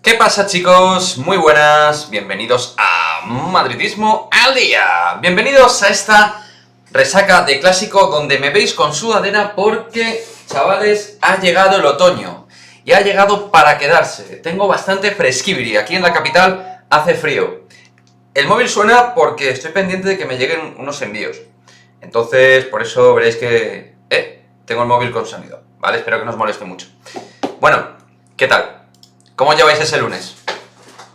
¿Qué pasa, chicos? Muy buenas, bienvenidos a Madridismo al Día. Bienvenidos a esta resaca de clásico donde me veis con sudadera porque, chavales, ha llegado el otoño y ha llegado para quedarse. Tengo bastante fresquibri, aquí en la capital hace frío. El móvil suena porque estoy pendiente de que me lleguen unos envíos. Entonces, por eso veréis que tengo el móvil con sonido, ¿vale? Espero que no os moleste mucho. Bueno, ¿qué tal? ¿Cómo lleváis ese lunes?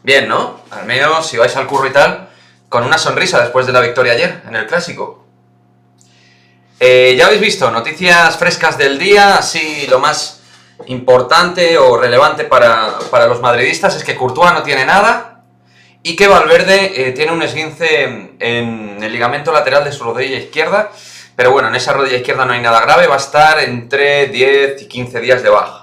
Bien, ¿no? Al menos si vais al curro y tal, con una sonrisa después de la victoria ayer en el Clásico. Ya habéis visto, noticias frescas del día, así lo más importante o relevante para los madridistas es que Courtois no tiene nada y que Valverde tiene un esguince en el ligamento lateral de su rodilla izquierda, pero bueno, en esa rodilla izquierda no hay nada grave, va a estar entre 10 y 15 días de baja.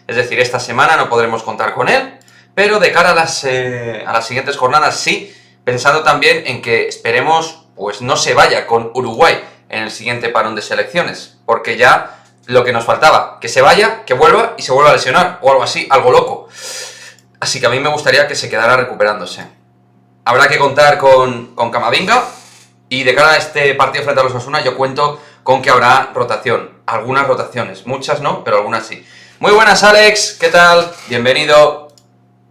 Es decir, esta semana no podremos contar con él, pero de cara a las siguientes jornadas sí, pensando también en que esperemos pues no se vaya con Uruguay en el siguiente parón de selecciones, porque ya lo que nos faltaba, que se vaya, que vuelva y se vuelva a lesionar, o algo así, algo loco. Así que a mí me gustaría que se quedara recuperándose. Habrá que contar con Camavinga, y de cara a este partido frente a los Osasuna yo cuento con que habrá rotación, algunas rotaciones, muchas no, pero algunas sí. Muy buenas, Alex, ¿qué tal? Bienvenido,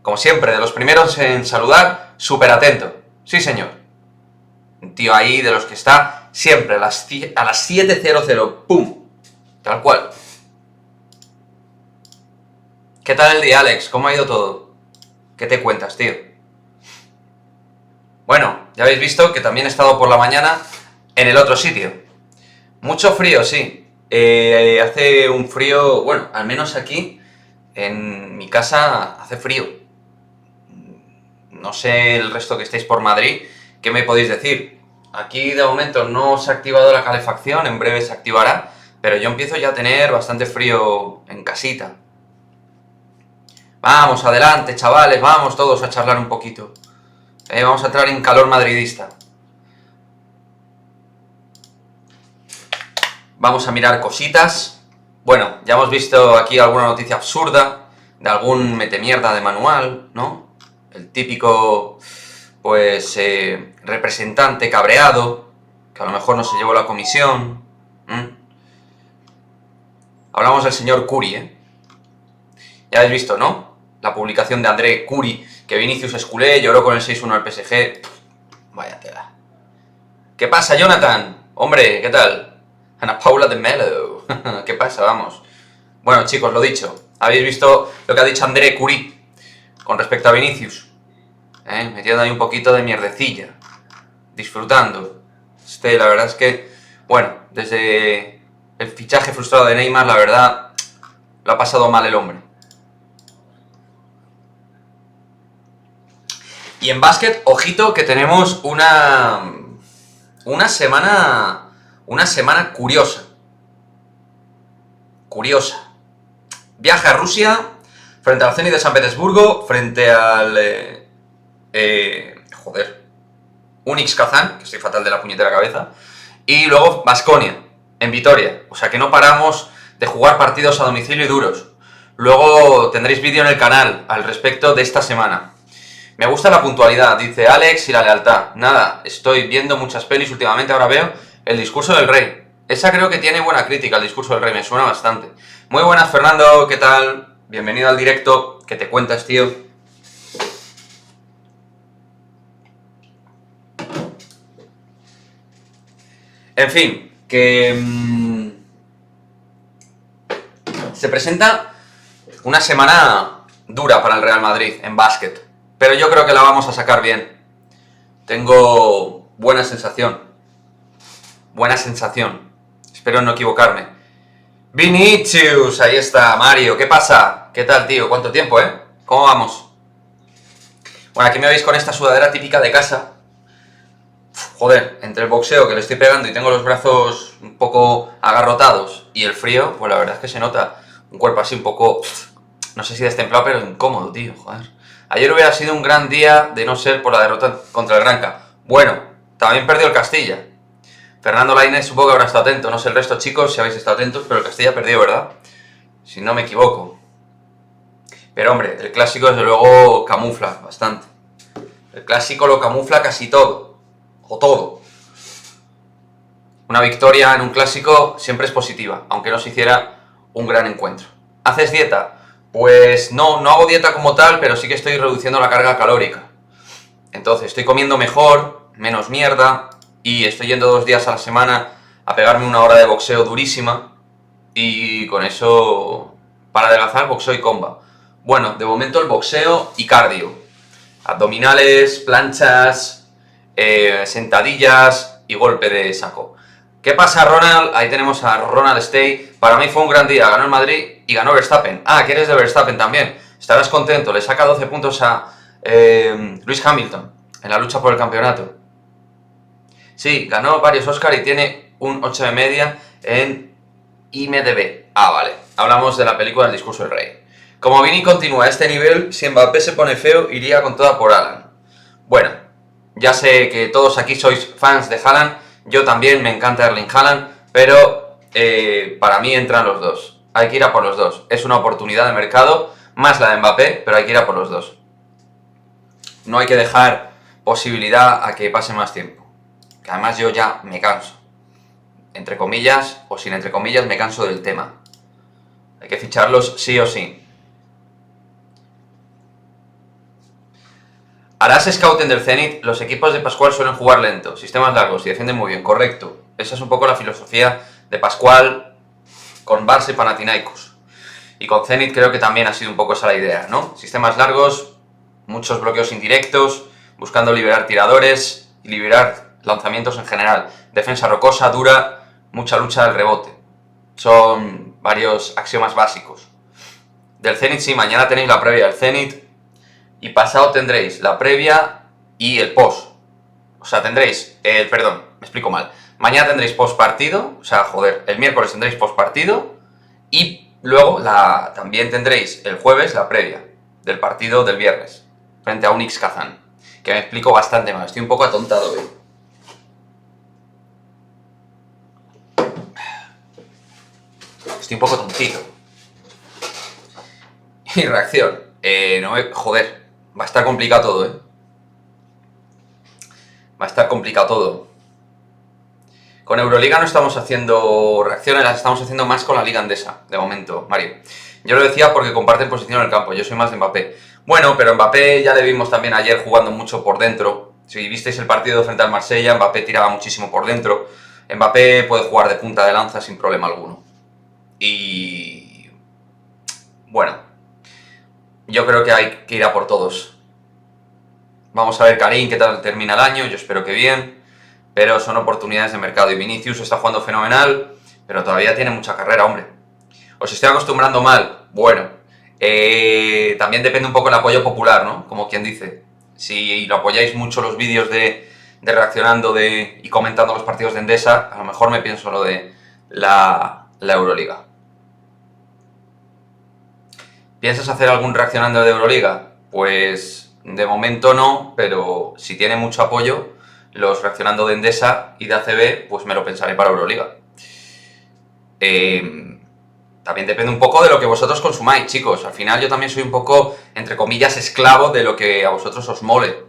como siempre, de los primeros en saludar, súper atento. Sí, señor. Un tío ahí de los que está siempre a las 7:00, ¡pum! Tal cual. ¿Qué tal el día, Alex? ¿Cómo ha ido todo? ¿Qué te cuentas, tío? Bueno, ya habéis visto que también he estado por la mañana en el otro sitio. Mucho frío, sí. Hace un frío, bueno, al menos aquí, en mi casa, hace frío. No sé el resto que estéis por Madrid, ¿qué me podéis decir? Aquí de momento no se ha activado la calefacción, en breve se activará, pero yo empiezo ya a tener bastante frío en casita. Vamos, adelante, chavales, vamos todos a charlar un poquito. Vamos a entrar en calor madridista. Vamos a mirar cositas. Bueno, ya hemos visto aquí alguna noticia absurda de algún metemierda de manual, ¿no? El típico, pues, representante cabreado, que a lo mejor no se llevó la comisión. Hablamos del señor Curi, Ya habéis visto, ¿no? La publicación de André Curi, que Vinicius es culé, lloró con el 6-1 al PSG. Vaya tela. ¿Qué pasa, Jonathan? Hombre, ¿qué tal? Ana Paula de Melo. ¿Qué pasa? Vamos. Bueno, chicos, lo dicho. Habéis visto lo que ha dicho André Curi con respecto a Vinicius. Metiendo ahí un poquito de mierdecilla. Disfrutando. La verdad es que, bueno, desde el fichaje frustrado de Neymar, la verdad, lo ha pasado mal el hombre. Y en básquet, ojito que tenemos una semana curiosa. Curiosa. Viaje a Rusia, frente al Zenit de San Petersburgo, frente al... Unix Kazán, que estoy fatal de la puñetera cabeza, y luego Baskonia, en Vitoria. O sea que no paramos de jugar partidos a domicilio y duros. Luego tendréis vídeo en el canal al respecto de esta semana. Me gusta la puntualidad, dice Alex, y la lealtad. Nada, estoy viendo muchas pelis últimamente, ahora veo El discurso del rey. Esa creo que tiene buena crítica, El discurso del rey, me suena bastante. Muy buenas, Fernando, ¿qué tal? Bienvenido al directo, ¿qué te cuentas, tío? En fin, que... se presenta una semana dura para el Real Madrid en básquet. Pero yo creo que la vamos a sacar bien. Tengo buena sensación. Buena sensación. Espero no equivocarme. Vinicius, ahí está, Mario. ¿Qué pasa? ¿Qué tal, tío? ¿Cuánto tiempo, ¿Cómo vamos? Bueno, aquí me veis con esta sudadera típica de casa. Joder, entre el boxeo que le estoy pegando y tengo los brazos un poco agarrotados y el frío, pues la verdad es que se nota un cuerpo así un poco... no sé si destemplado, pero incómodo, tío, joder. Ayer hubiera sido un gran día de no ser por la derrota contra el Granca. Bueno, también perdió el Castilla. Fernando Lainez supongo que habrá estado atento. No sé el resto, chicos, si habéis estado atentos, pero el Castilla perdió, ¿verdad? Si no me equivoco. Pero hombre, el clásico desde luego camufla bastante. El clásico lo camufla casi todo, o todo. Una victoria en un clásico siempre es positiva, aunque no se hiciera un gran encuentro. ¿Haces dieta? Pues no hago dieta como tal, pero sí que estoy reduciendo la carga calórica. Entonces estoy comiendo mejor, menos mierda, y estoy yendo 2 días a la semana a pegarme una hora de boxeo durísima, y con eso, para adelgazar, boxeo y comba. Bueno, de momento el boxeo y cardio. Abdominales, planchas, sentadillas y golpe de saco. ¿Qué pasa, Ronald? Ahí tenemos a Ronald Stay. Para mí fue un gran día, ganó el Madrid y ganó Verstappen. Ah, que eres de Verstappen también. Estarás contento, le saca 12 puntos a Lewis Hamilton en la lucha por el campeonato. Sí, ganó varios Oscar y tiene un 8 de media en IMDb. Ah, vale. Hablamos de la película El discurso del rey. Como Vini continúa a este nivel, si Mbappé se pone feo, iría con toda por Haaland. Bueno, ya sé que todos aquí sois fans de Haaland, yo también, me encanta Erling Haaland, pero para mí entran los dos. Hay que ir a por los dos. Es una oportunidad de mercado, más la de Mbappé, pero hay que ir a por los dos. No hay que dejar posibilidad a que pase más tiempo. Que además yo ya me canso. Entre comillas, o sin entre comillas, me canso del tema. Hay que ficharlos sí o sí. Harás scouting del Zenit, los equipos de Pascual suelen jugar lento, sistemas largos y defienden muy bien, correcto. Esa es un poco la filosofía de Pascual con Barça y Panathinaikos. Y con Zenit creo que también ha sido un poco esa la idea, ¿no? Sistemas largos, muchos bloqueos indirectos, buscando liberar tiradores y liberar lanzamientos en general. Defensa rocosa, dura, mucha lucha del rebote. Son varios axiomas básicos. Del Zenit sí, mañana tenéis la previa del Zenit. Y pasado tendréis la previa y el post. O sea, tendréis, perdón, me explico mal. Mañana tendréis post partido, o sea, joder, el miércoles tendréis post partido. Y luego también tendréis el jueves la previa del partido del viernes, frente a Unix Kazán. Que me explico bastante mal, estoy un poco atontado hoy. Estoy un poco tontito. Y reacción. Joder, va a estar complicado todo, ¿eh? Va a estar complicado todo. Con Euroliga no estamos haciendo reacciones, las estamos haciendo más con la Liga Endesa, de momento, Mario. Yo lo decía porque comparten posición en el campo, yo soy más de Mbappé. Bueno, pero Mbappé ya le vimos también ayer jugando mucho por dentro. Si visteis el partido frente al Marsella, Mbappé tiraba muchísimo por dentro. Mbappé puede jugar de punta de lanza sin problema alguno. Y... bueno, yo creo que hay que ir a por todos. Vamos a ver Karim qué tal termina el año, yo espero que bien, pero son oportunidades de mercado. Y Vinicius está jugando fenomenal, pero todavía tiene mucha carrera, hombre. ¿Os estoy acostumbrando mal? Bueno, también depende un poco el apoyo popular, ¿no? Como quien dice. Si lo apoyáis mucho los vídeos de reaccionando y comentando los partidos de Endesa, a lo mejor me pienso lo de la Euroliga. ¿Piensas hacer algún reaccionando de Euroliga? Pues de momento no, pero si tiene mucho apoyo, los reaccionando de Endesa y de ACB, pues me lo pensaré para Euroliga. También depende un poco de lo que vosotros consumáis, chicos. Al final yo también soy un poco, entre comillas, esclavo de lo que a vosotros os mole.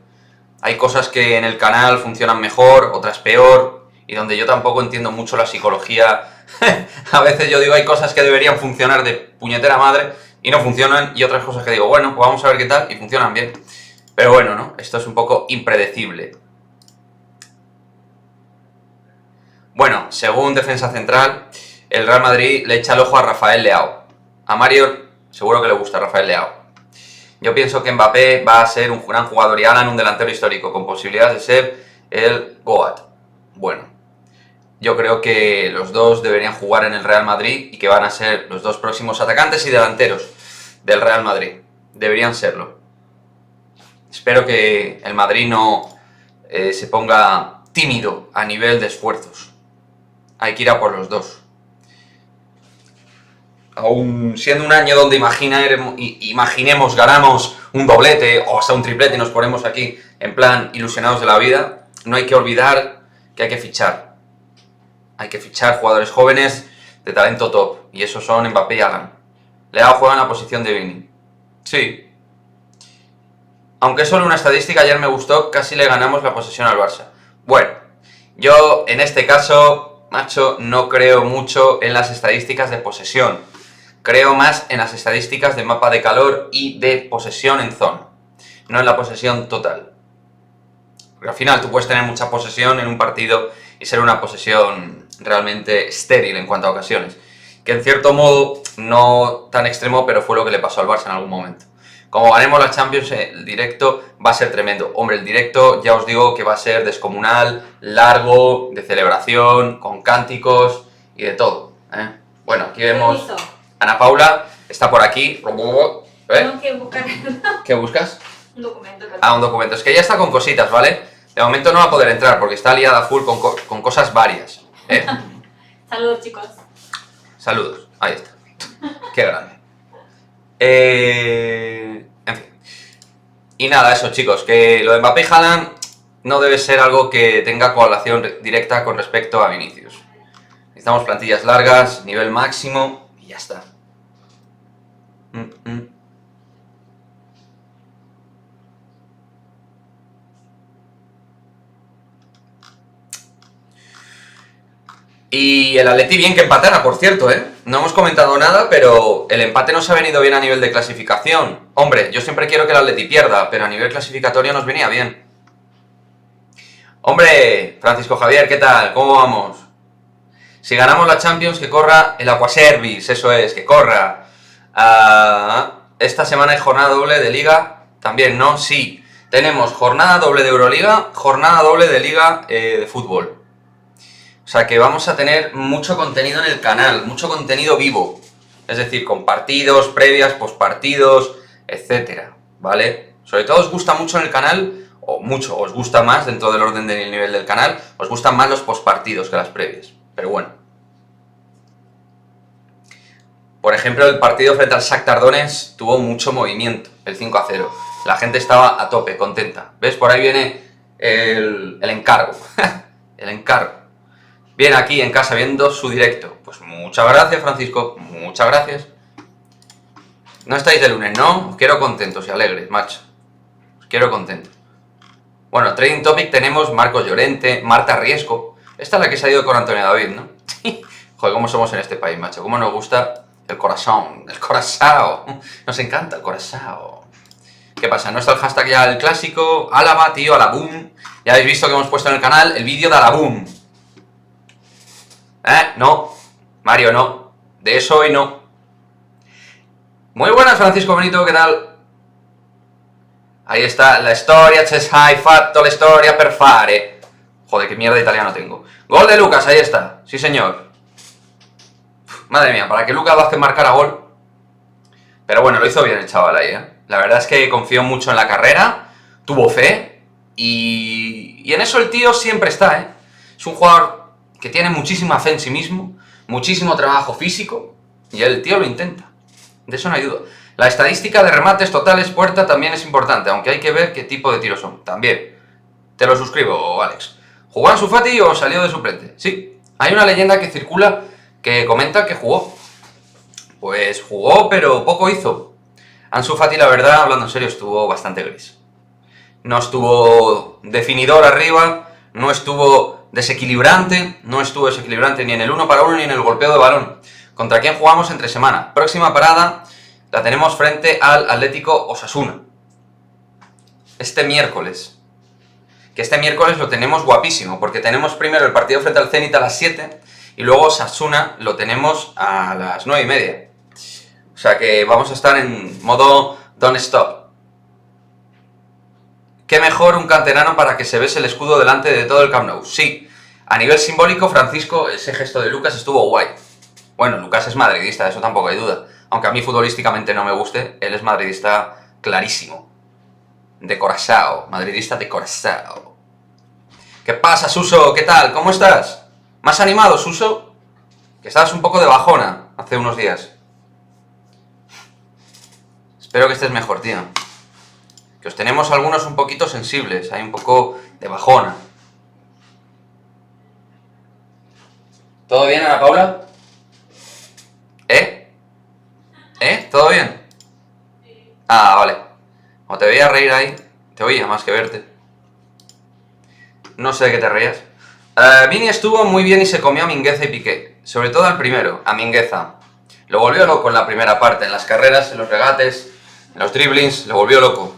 Hay cosas que en el canal funcionan mejor, otras peor, y donde yo tampoco entiendo mucho la psicología. A veces yo digo, hay cosas que deberían funcionar de puñetera madre y no funcionan, y otras cosas que digo, bueno, pues vamos a ver qué tal, y funcionan bien. Pero bueno, ¿no? Esto es un poco impredecible. Bueno, según Defensa Central, el Real Madrid le echa el ojo a Rafael Leao. A Mario seguro que le gusta Rafael Leao. Yo pienso que Mbappé va a ser un gran jugador y Haaland un delantero histórico, con posibilidades de ser el GOAT. Bueno, yo creo que los dos deberían jugar en el Real Madrid y que van a ser los dos próximos atacantes y delanteros del Real Madrid. Deberían serlo. Espero que el Madrid no se ponga tímido a nivel de esfuerzos. Hay que ir a por los dos. Aún siendo un año donde imaginemos ganamos un doblete o hasta un triplete y nos ponemos aquí en plan ilusionados de la vida, no hay que olvidar que hay que fichar. Hay que fichar jugadores jóvenes de talento top, y esos son Mbappé y Haaland. Leao juega en la posición de Vini. Sí. Aunque es solo una estadística, ayer me gustó, casi le ganamos la posesión al Barça. Bueno, yo en este caso, macho, no creo mucho en las estadísticas de posesión. Creo más en las estadísticas de mapa de calor y de posesión en zona, no en la posesión total. Porque al final tú puedes tener mucha posesión en un partido y ser una posesión realmente estéril en cuanto a ocasiones. Que en cierto modo, no tan extremo, pero fue lo que le pasó al Barça en algún momento. Como ganemos la Champions, el directo va a ser tremendo. Hombre, el directo ya os digo que va a ser descomunal, largo, de celebración, con cánticos y de todo, ¿eh? Bueno, aquí vemos... Ana Paula está por aquí. Tengo que buscar ¿Qué buscas? un documento. Un documento. Es que ella está con cositas, ¿vale? De momento no va a poder entrar porque está liada full con cosas varias, ¿eh? Saludos, chicos. Saludos. Ahí está. Qué grande. En fin. Y nada, eso, chicos, que lo de Mbappé y Haaland no debe ser algo que tenga correlación directa con respecto a Vinicius. Necesitamos plantillas largas, nivel máximo y ya está. Y el Atleti bien que empatara, por cierto, ¿eh? No hemos comentado nada, pero el empate nos ha venido bien a nivel de clasificación. Hombre, yo siempre quiero que el Atleti pierda, pero a nivel clasificatorio nos venía bien. Hombre, Francisco Javier, ¿qué tal? ¿Cómo vamos? Si ganamos la Champions, que corra el Aquaservice, eso es, que corra. Esta semana hay jornada doble de Liga, también, ¿no? Sí. Tenemos jornada doble de Euroliga, jornada doble de Liga de Fútbol. O sea que vamos a tener mucho contenido en el canal, mucho contenido vivo. Es decir, con partidos, previas, postpartidos, etcétera, ¿vale? Sobre todo os gusta mucho en el canal, o mucho, os gusta más dentro del orden del nivel del canal, os gustan más los postpartidos que las previas. Pero bueno. Por ejemplo, el partido frente al Shakhtar Donetsk tuvo mucho movimiento, el 5-0. La gente estaba a tope, contenta. ¿Ves? Por ahí viene el encargo. El encargo. Bien, aquí en casa viendo su directo. Pues muchas gracias, Francisco. Muchas gracias. No estáis de lunes, ¿no? Os quiero contentos y alegres, macho. Os quiero contentos. Bueno, Trading Topic tenemos Marcos Llorente, Marta Riesco. Esta es la que se ha ido con Antonio David, ¿no? Joder, cómo somos en este país, macho. Cómo nos gusta el corazón. El corazón. Nos encanta el corazón. ¿Qué pasa? ¿No está el hashtag ya el clásico? Álava, tío, Alabum. Ya habéis visto que hemos puesto en el canal el vídeo de Alabum. No. Mario, no. De eso hoy no. Muy buenas, Francisco Benito, ¿qué tal? Ahí está, la storia, hai fatto la storia per fare. Joder, qué mierda de italiano tengo. Gol de Lucas, ahí está. Sí, señor. Madre mía, para que Lucas Vázquez marcara gol. Pero bueno, lo hizo bien el chaval ahí, ¿eh? La verdad es que confió mucho en la carrera, tuvo fe y en eso el tío siempre está, ¿eh? Es un jugador que tiene muchísima fe en sí mismo, muchísimo trabajo físico y el tío lo intenta. De eso no hay duda. La estadística de remates totales puerta también es importante, aunque hay que ver qué tipo de tiros son. También. Te lo suscribo, Alex. ¿Jugó Ansu Fati o salió de suplente? Sí. Hay una leyenda que circula que comenta que jugó. Pues jugó, pero poco hizo. Ansu Fati, la verdad, hablando en serio, estuvo bastante gris. No estuvo definidor arriba, no estuvo desequilibrante ni en el 1 para 1 ni en el golpeo de balón. ¿Contra quién jugamos entre semana? Próxima parada la tenemos frente al Atlético Osasuna. Este miércoles. Que este miércoles lo tenemos guapísimo, porque tenemos primero el partido frente al Zenit a las 7 y luego Osasuna lo tenemos a las 9:30. O sea que vamos a estar en modo don't stop. ¿Qué mejor un canterano para que se bese el escudo delante de todo el Camp Nou? Sí, a nivel simbólico, Francisco, ese gesto de Lucas estuvo guay. Bueno, Lucas es madridista, de eso tampoco hay duda. Aunque a mí futbolísticamente no me guste, él es madridista clarísimo. De Corazao, madridista de Corazao. ¿Qué pasa, Suso? ¿Qué tal? ¿Cómo estás? ¿Más animado, Suso? Que estabas un poco de bajona hace unos días. Espero que estés mejor, tío. Que os tenemos algunos un poquito sensibles, hay un poco de bajona. ¿Todo bien, Ana Paula? ¿Eh? ¿Todo bien? Ah, vale. Como te veía reír ahí, te oía más que verte. No sé de qué te reías. Vini estuvo muy bien y se comió a Mingueza y Piqué. Sobre todo al primero, a Mingueza. Lo volvió loco en la primera parte, en las carreras, en los regates, en los driblings, lo volvió loco.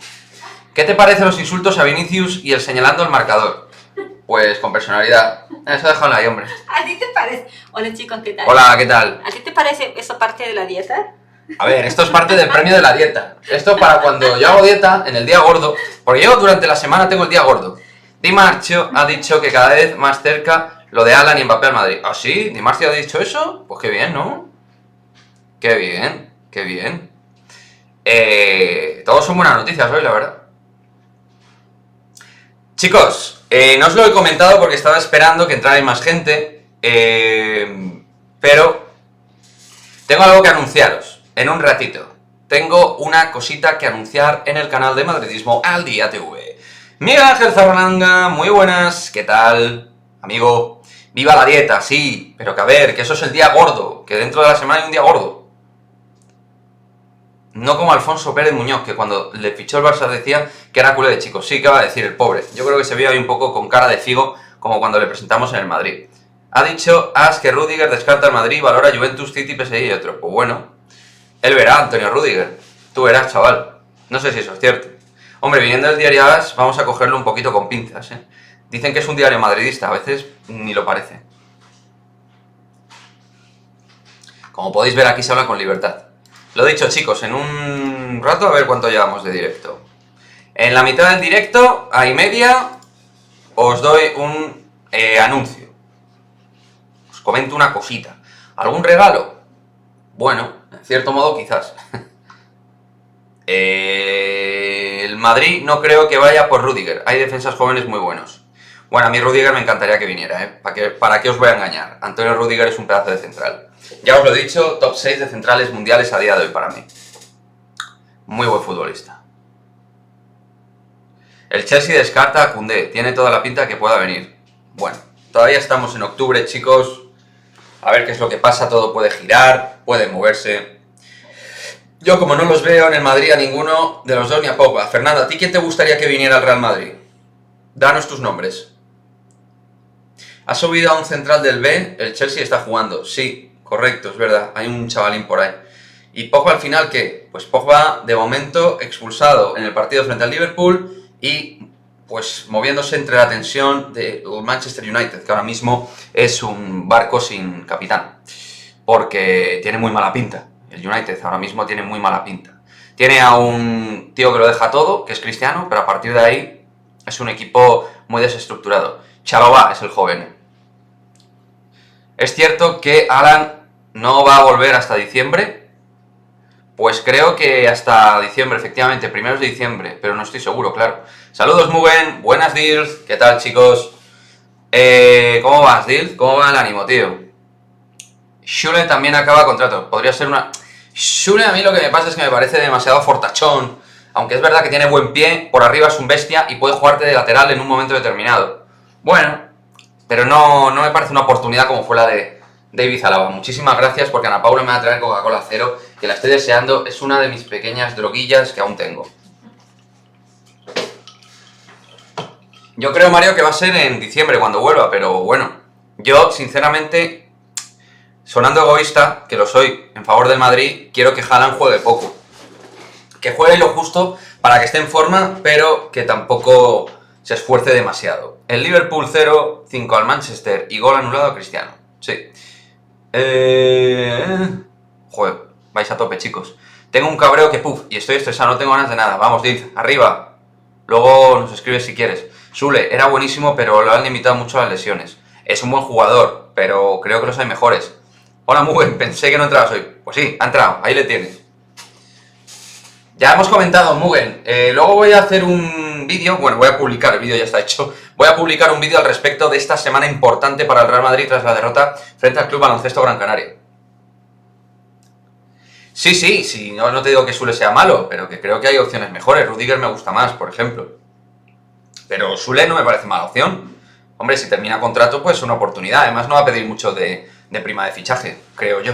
¿Qué te parecen los insultos a Vinicius y el señalando el marcador? Pues con personalidad. Eso déjalo ahí, hombre. ¿A ti te parece? Hola chicos, ¿qué tal? Hola, ¿qué tal? ¿A ti te parece eso parte de la dieta? A ver, esto es parte del premio de la dieta. Esto para cuando yo hago dieta, en el día gordo, porque yo durante la semana tengo el día gordo. Di Marcio ha dicho que cada vez más cerca lo de Alan y Mbappé al Madrid. ¿Ah, sí? ¿Di Marcio ha dicho eso? Pues qué bien, ¿no? Qué bien, qué bien. Todos son buenas noticias hoy, la verdad. Chicos, no os lo he comentado porque estaba esperando que entrara más gente, pero tengo algo que anunciaros en un ratito. Tengo una cosita que anunciar en el canal de Madridismo al Día TV. Miguel Ángel Zarralanga, muy buenas, ¿qué tal? Amigo, viva la dieta, sí, pero que a ver, que eso es el día gordo, que dentro de la semana hay un día gordo. No como Alfonso Pérez Muñoz, que cuando le fichó el Barça decía que era culé de chicos. Sí, ¿qué va a decir el pobre? Yo creo que se veía ahí un poco con cara de figo, como cuando le presentamos en el Madrid. Ha dicho As que Rudiger descarta el Madrid, valora Juventus, City, PSG y otro. Pues bueno, él verá, Antonio Rudiger. Tú verás, chaval. No sé si eso es cierto. Hombre, viniendo del diario As, vamos a cogerlo un poquito con pinzas, ¿eh? Dicen que es un diario madridista, a veces ni lo parece. Como podéis ver, aquí se habla con libertad. Lo dicho, chicos, en un rato a ver cuánto llevamos de directo. En la mitad del directo, a y media, os doy un anuncio. Os comento una cosita. ¿Algún regalo? Bueno, en cierto modo quizás. El Madrid no creo que vaya por Rudiger. Hay defensas jóvenes muy buenos. Bueno, a mí Rudiger me encantaría que viniera, ¿eh? ¿Para qué os voy a engañar? Antonio Rudiger es un pedazo de central. Ya os lo he dicho, top 6 de centrales mundiales a día de hoy para mí. Muy buen futbolista. El Chelsea descarta a Koundé. Tiene toda la pinta que pueda venir. Bueno, todavía estamos en octubre, chicos. A ver qué es lo que pasa. Todo puede girar, puede moverse. Yo, como no los veo en el Madrid a ninguno de los dos ni a Pogba. Fernando, ¿a ti quién te gustaría que viniera al Real Madrid? Danos tus nombres. ¿Has subido a un central del B? El Chelsea está jugando. Sí, correcto, es verdad. Hay un chavalín por ahí. ¿Y Pogba al final qué? Pues Pogba, de momento, expulsado en el partido frente al Liverpool y pues moviéndose entre la tensión del Manchester United, que ahora mismo es un barco sin capitán. Porque tiene muy mala pinta. El United ahora mismo tiene muy mala pinta. Tiene a un tío que lo deja todo, que es Cristiano, pero a partir de ahí es un equipo muy desestructurado. Chalobah es el joven. Es cierto que Alan no va a volver hasta diciembre. Pues creo que hasta diciembre, efectivamente, primeros de diciembre, pero no estoy seguro, claro. Saludos, Mugen, buenas, Dils, ¿qué tal, chicos? ¿Cómo vas, Dils? ¿Cómo va el ánimo, tío? Schule también acaba contrato, podría ser una... Schule a mí lo que me pasa es que me parece demasiado fortachón, aunque es verdad que tiene buen pie, por arriba es un bestia y puede jugarte de lateral en un momento determinado. Bueno, pero no me parece una oportunidad como fue la de David Alaba. Muchísimas gracias porque Ana Paula me va a traer Coca-Cola Cero, que la estoy deseando, es una de mis pequeñas droguillas que aún tengo. Yo creo, Mario, que va a ser en diciembre cuando vuelva, pero bueno, yo sinceramente, sonando egoísta, que lo soy, en favor del Madrid, quiero que Haaland juegue poco. Que juegue lo justo para que esté en forma, pero que tampoco se esfuerce demasiado. El Liverpool 0, 5 al Manchester y gol anulado a Cristiano. Sí. Joder, vais a tope, chicos. Tengo un cabreo que puf, y estoy estresado, no tengo ganas de nada. Vamos, Diz, arriba. Luego nos escribes si quieres. Sule, era buenísimo, pero lo han limitado mucho a las lesiones. Es un buen jugador, pero creo que los hay mejores. Hola, muy buen, pensé que no entrabas hoy. Pues sí, ha entrado, ahí le tienes. Ya hemos comentado, Mugen. Luego voy a hacer un vídeo, bueno, voy a publicar, el vídeo ya está hecho. Voy a publicar un vídeo al respecto de esta semana importante para el Real Madrid tras la derrota frente al Club Baloncesto Gran Canaria. Sí, no te digo que Sule sea malo, pero que creo que hay opciones mejores. Rudiger me gusta más, por ejemplo. Pero Sule no me parece mala opción. Hombre, si termina contrato, pues una oportunidad. Además, no va a pedir mucho de prima de fichaje, creo yo.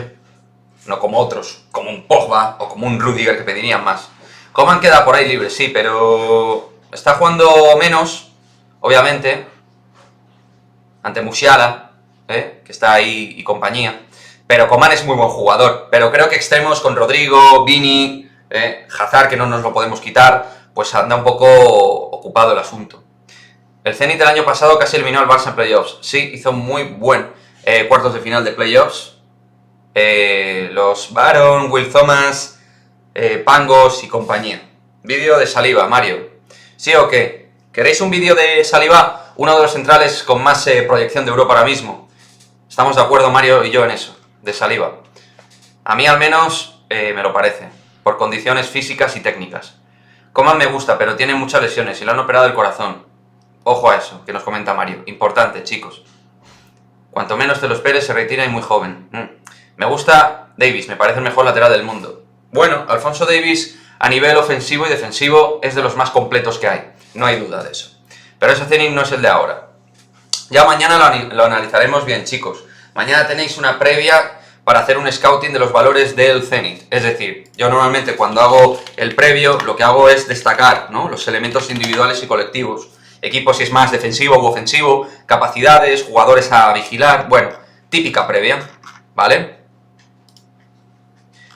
No como otros, como un Pogba o como un Rudiger que pedirían más. Coman queda por ahí libre, sí, pero está jugando menos, obviamente, ante Musiala, que está ahí y compañía. Pero Coman es muy buen jugador. Pero creo que extremos con Rodrigo, Vini, Hazard, que no nos lo podemos quitar, pues anda un poco ocupado el asunto. El Zenit el año pasado casi eliminó al Barça en playoffs. Sí, hizo muy buen cuartos de final de playoffs. Los Baron, Will Thomas, Pangos y compañía. Vídeo de Saliba, Mario. ¿Sí o qué? ¿Queréis un vídeo de Saliba? Uno de los centrales con más proyección de Europa ahora mismo. Estamos de acuerdo Mario y yo en eso, de Saliba. A mí al menos me lo parece, por condiciones físicas y técnicas. Coman me gusta, pero tiene muchas lesiones y le han operado el corazón. Ojo a eso, que nos comenta Mario. Importante, chicos. Cuanto menos te lo esperes, se retira y muy joven. Me gusta Davis, me parece el mejor lateral del mundo. Bueno, Alphonso Davies a nivel ofensivo y defensivo es de los más completos que hay. No hay duda de eso. Pero ese Zenit no es el de ahora. Ya mañana lo analizaremos bien, chicos. Mañana tenéis una previa para hacer un scouting de los valores del Zenit. Es decir, yo normalmente cuando hago el previo lo que hago es destacar, ¿no?, los elementos individuales y colectivos. Equipo si es más defensivo u ofensivo, capacidades, jugadores a vigilar, bueno, típica previa, ¿vale?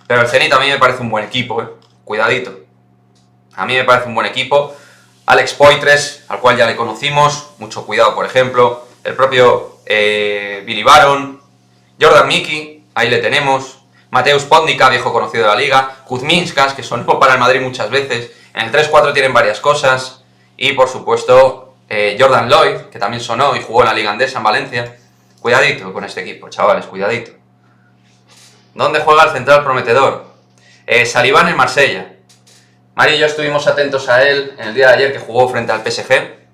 Pero el Zenit a mí me parece un buen equipo, cuidadito. A mí me parece un buen equipo. Alex Poitres, al cual ya le conocimos, mucho cuidado, por ejemplo. El propio Billy Baron, Jordan Mickey, ahí le tenemos. Mateusz Podnica, viejo conocido de la liga. Kuzminskas, que sonó para el Madrid muchas veces. En el 3-4 tienen varias cosas. Y por supuesto, Jordan Lloyd, que también sonó y jugó en la Liga Andesa en Valencia. Cuidadito con este equipo, chavales, cuidadito. ¿Dónde juega el central prometedor? Saliba en Marsella. Mario y yo estuvimos atentos a él en el día de ayer que jugó frente al PSG.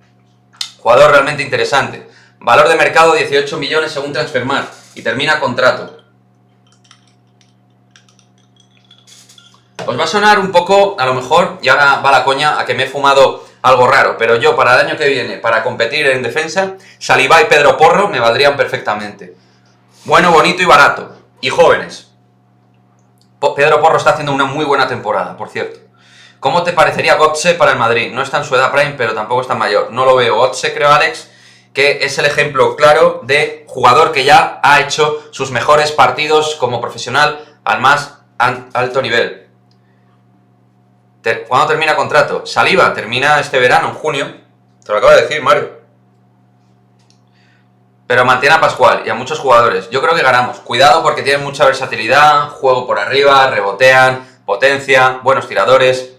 Jugador realmente interesante. Valor de mercado 18 millones según Transfermarkt. Y termina contrato. Os va a sonar un poco, a lo mejor, y ahora va la coña, a que me he fumado algo raro, pero yo para el año que viene, para competir en defensa, Saliba y Pedro Porro me valdrían perfectamente. Bueno, bonito y barato. Y jóvenes. Pedro Porro está haciendo una muy buena temporada, por cierto. ¿Cómo te parecería Götze para el Madrid? No está en su edad prime, pero tampoco está mayor. No lo veo. Götze, creo, Alex, que es el ejemplo claro de jugador que ya ha hecho sus mejores partidos como profesional al más alto nivel. ¿Cuándo termina contrato? Saliba termina este verano, en junio. Te lo acabo de decir, Mario. Pero mantiene a Pascual y a muchos jugadores. Yo creo que ganamos. Cuidado porque tienen mucha versatilidad, juego por arriba, rebotean, potencia, buenos tiradores.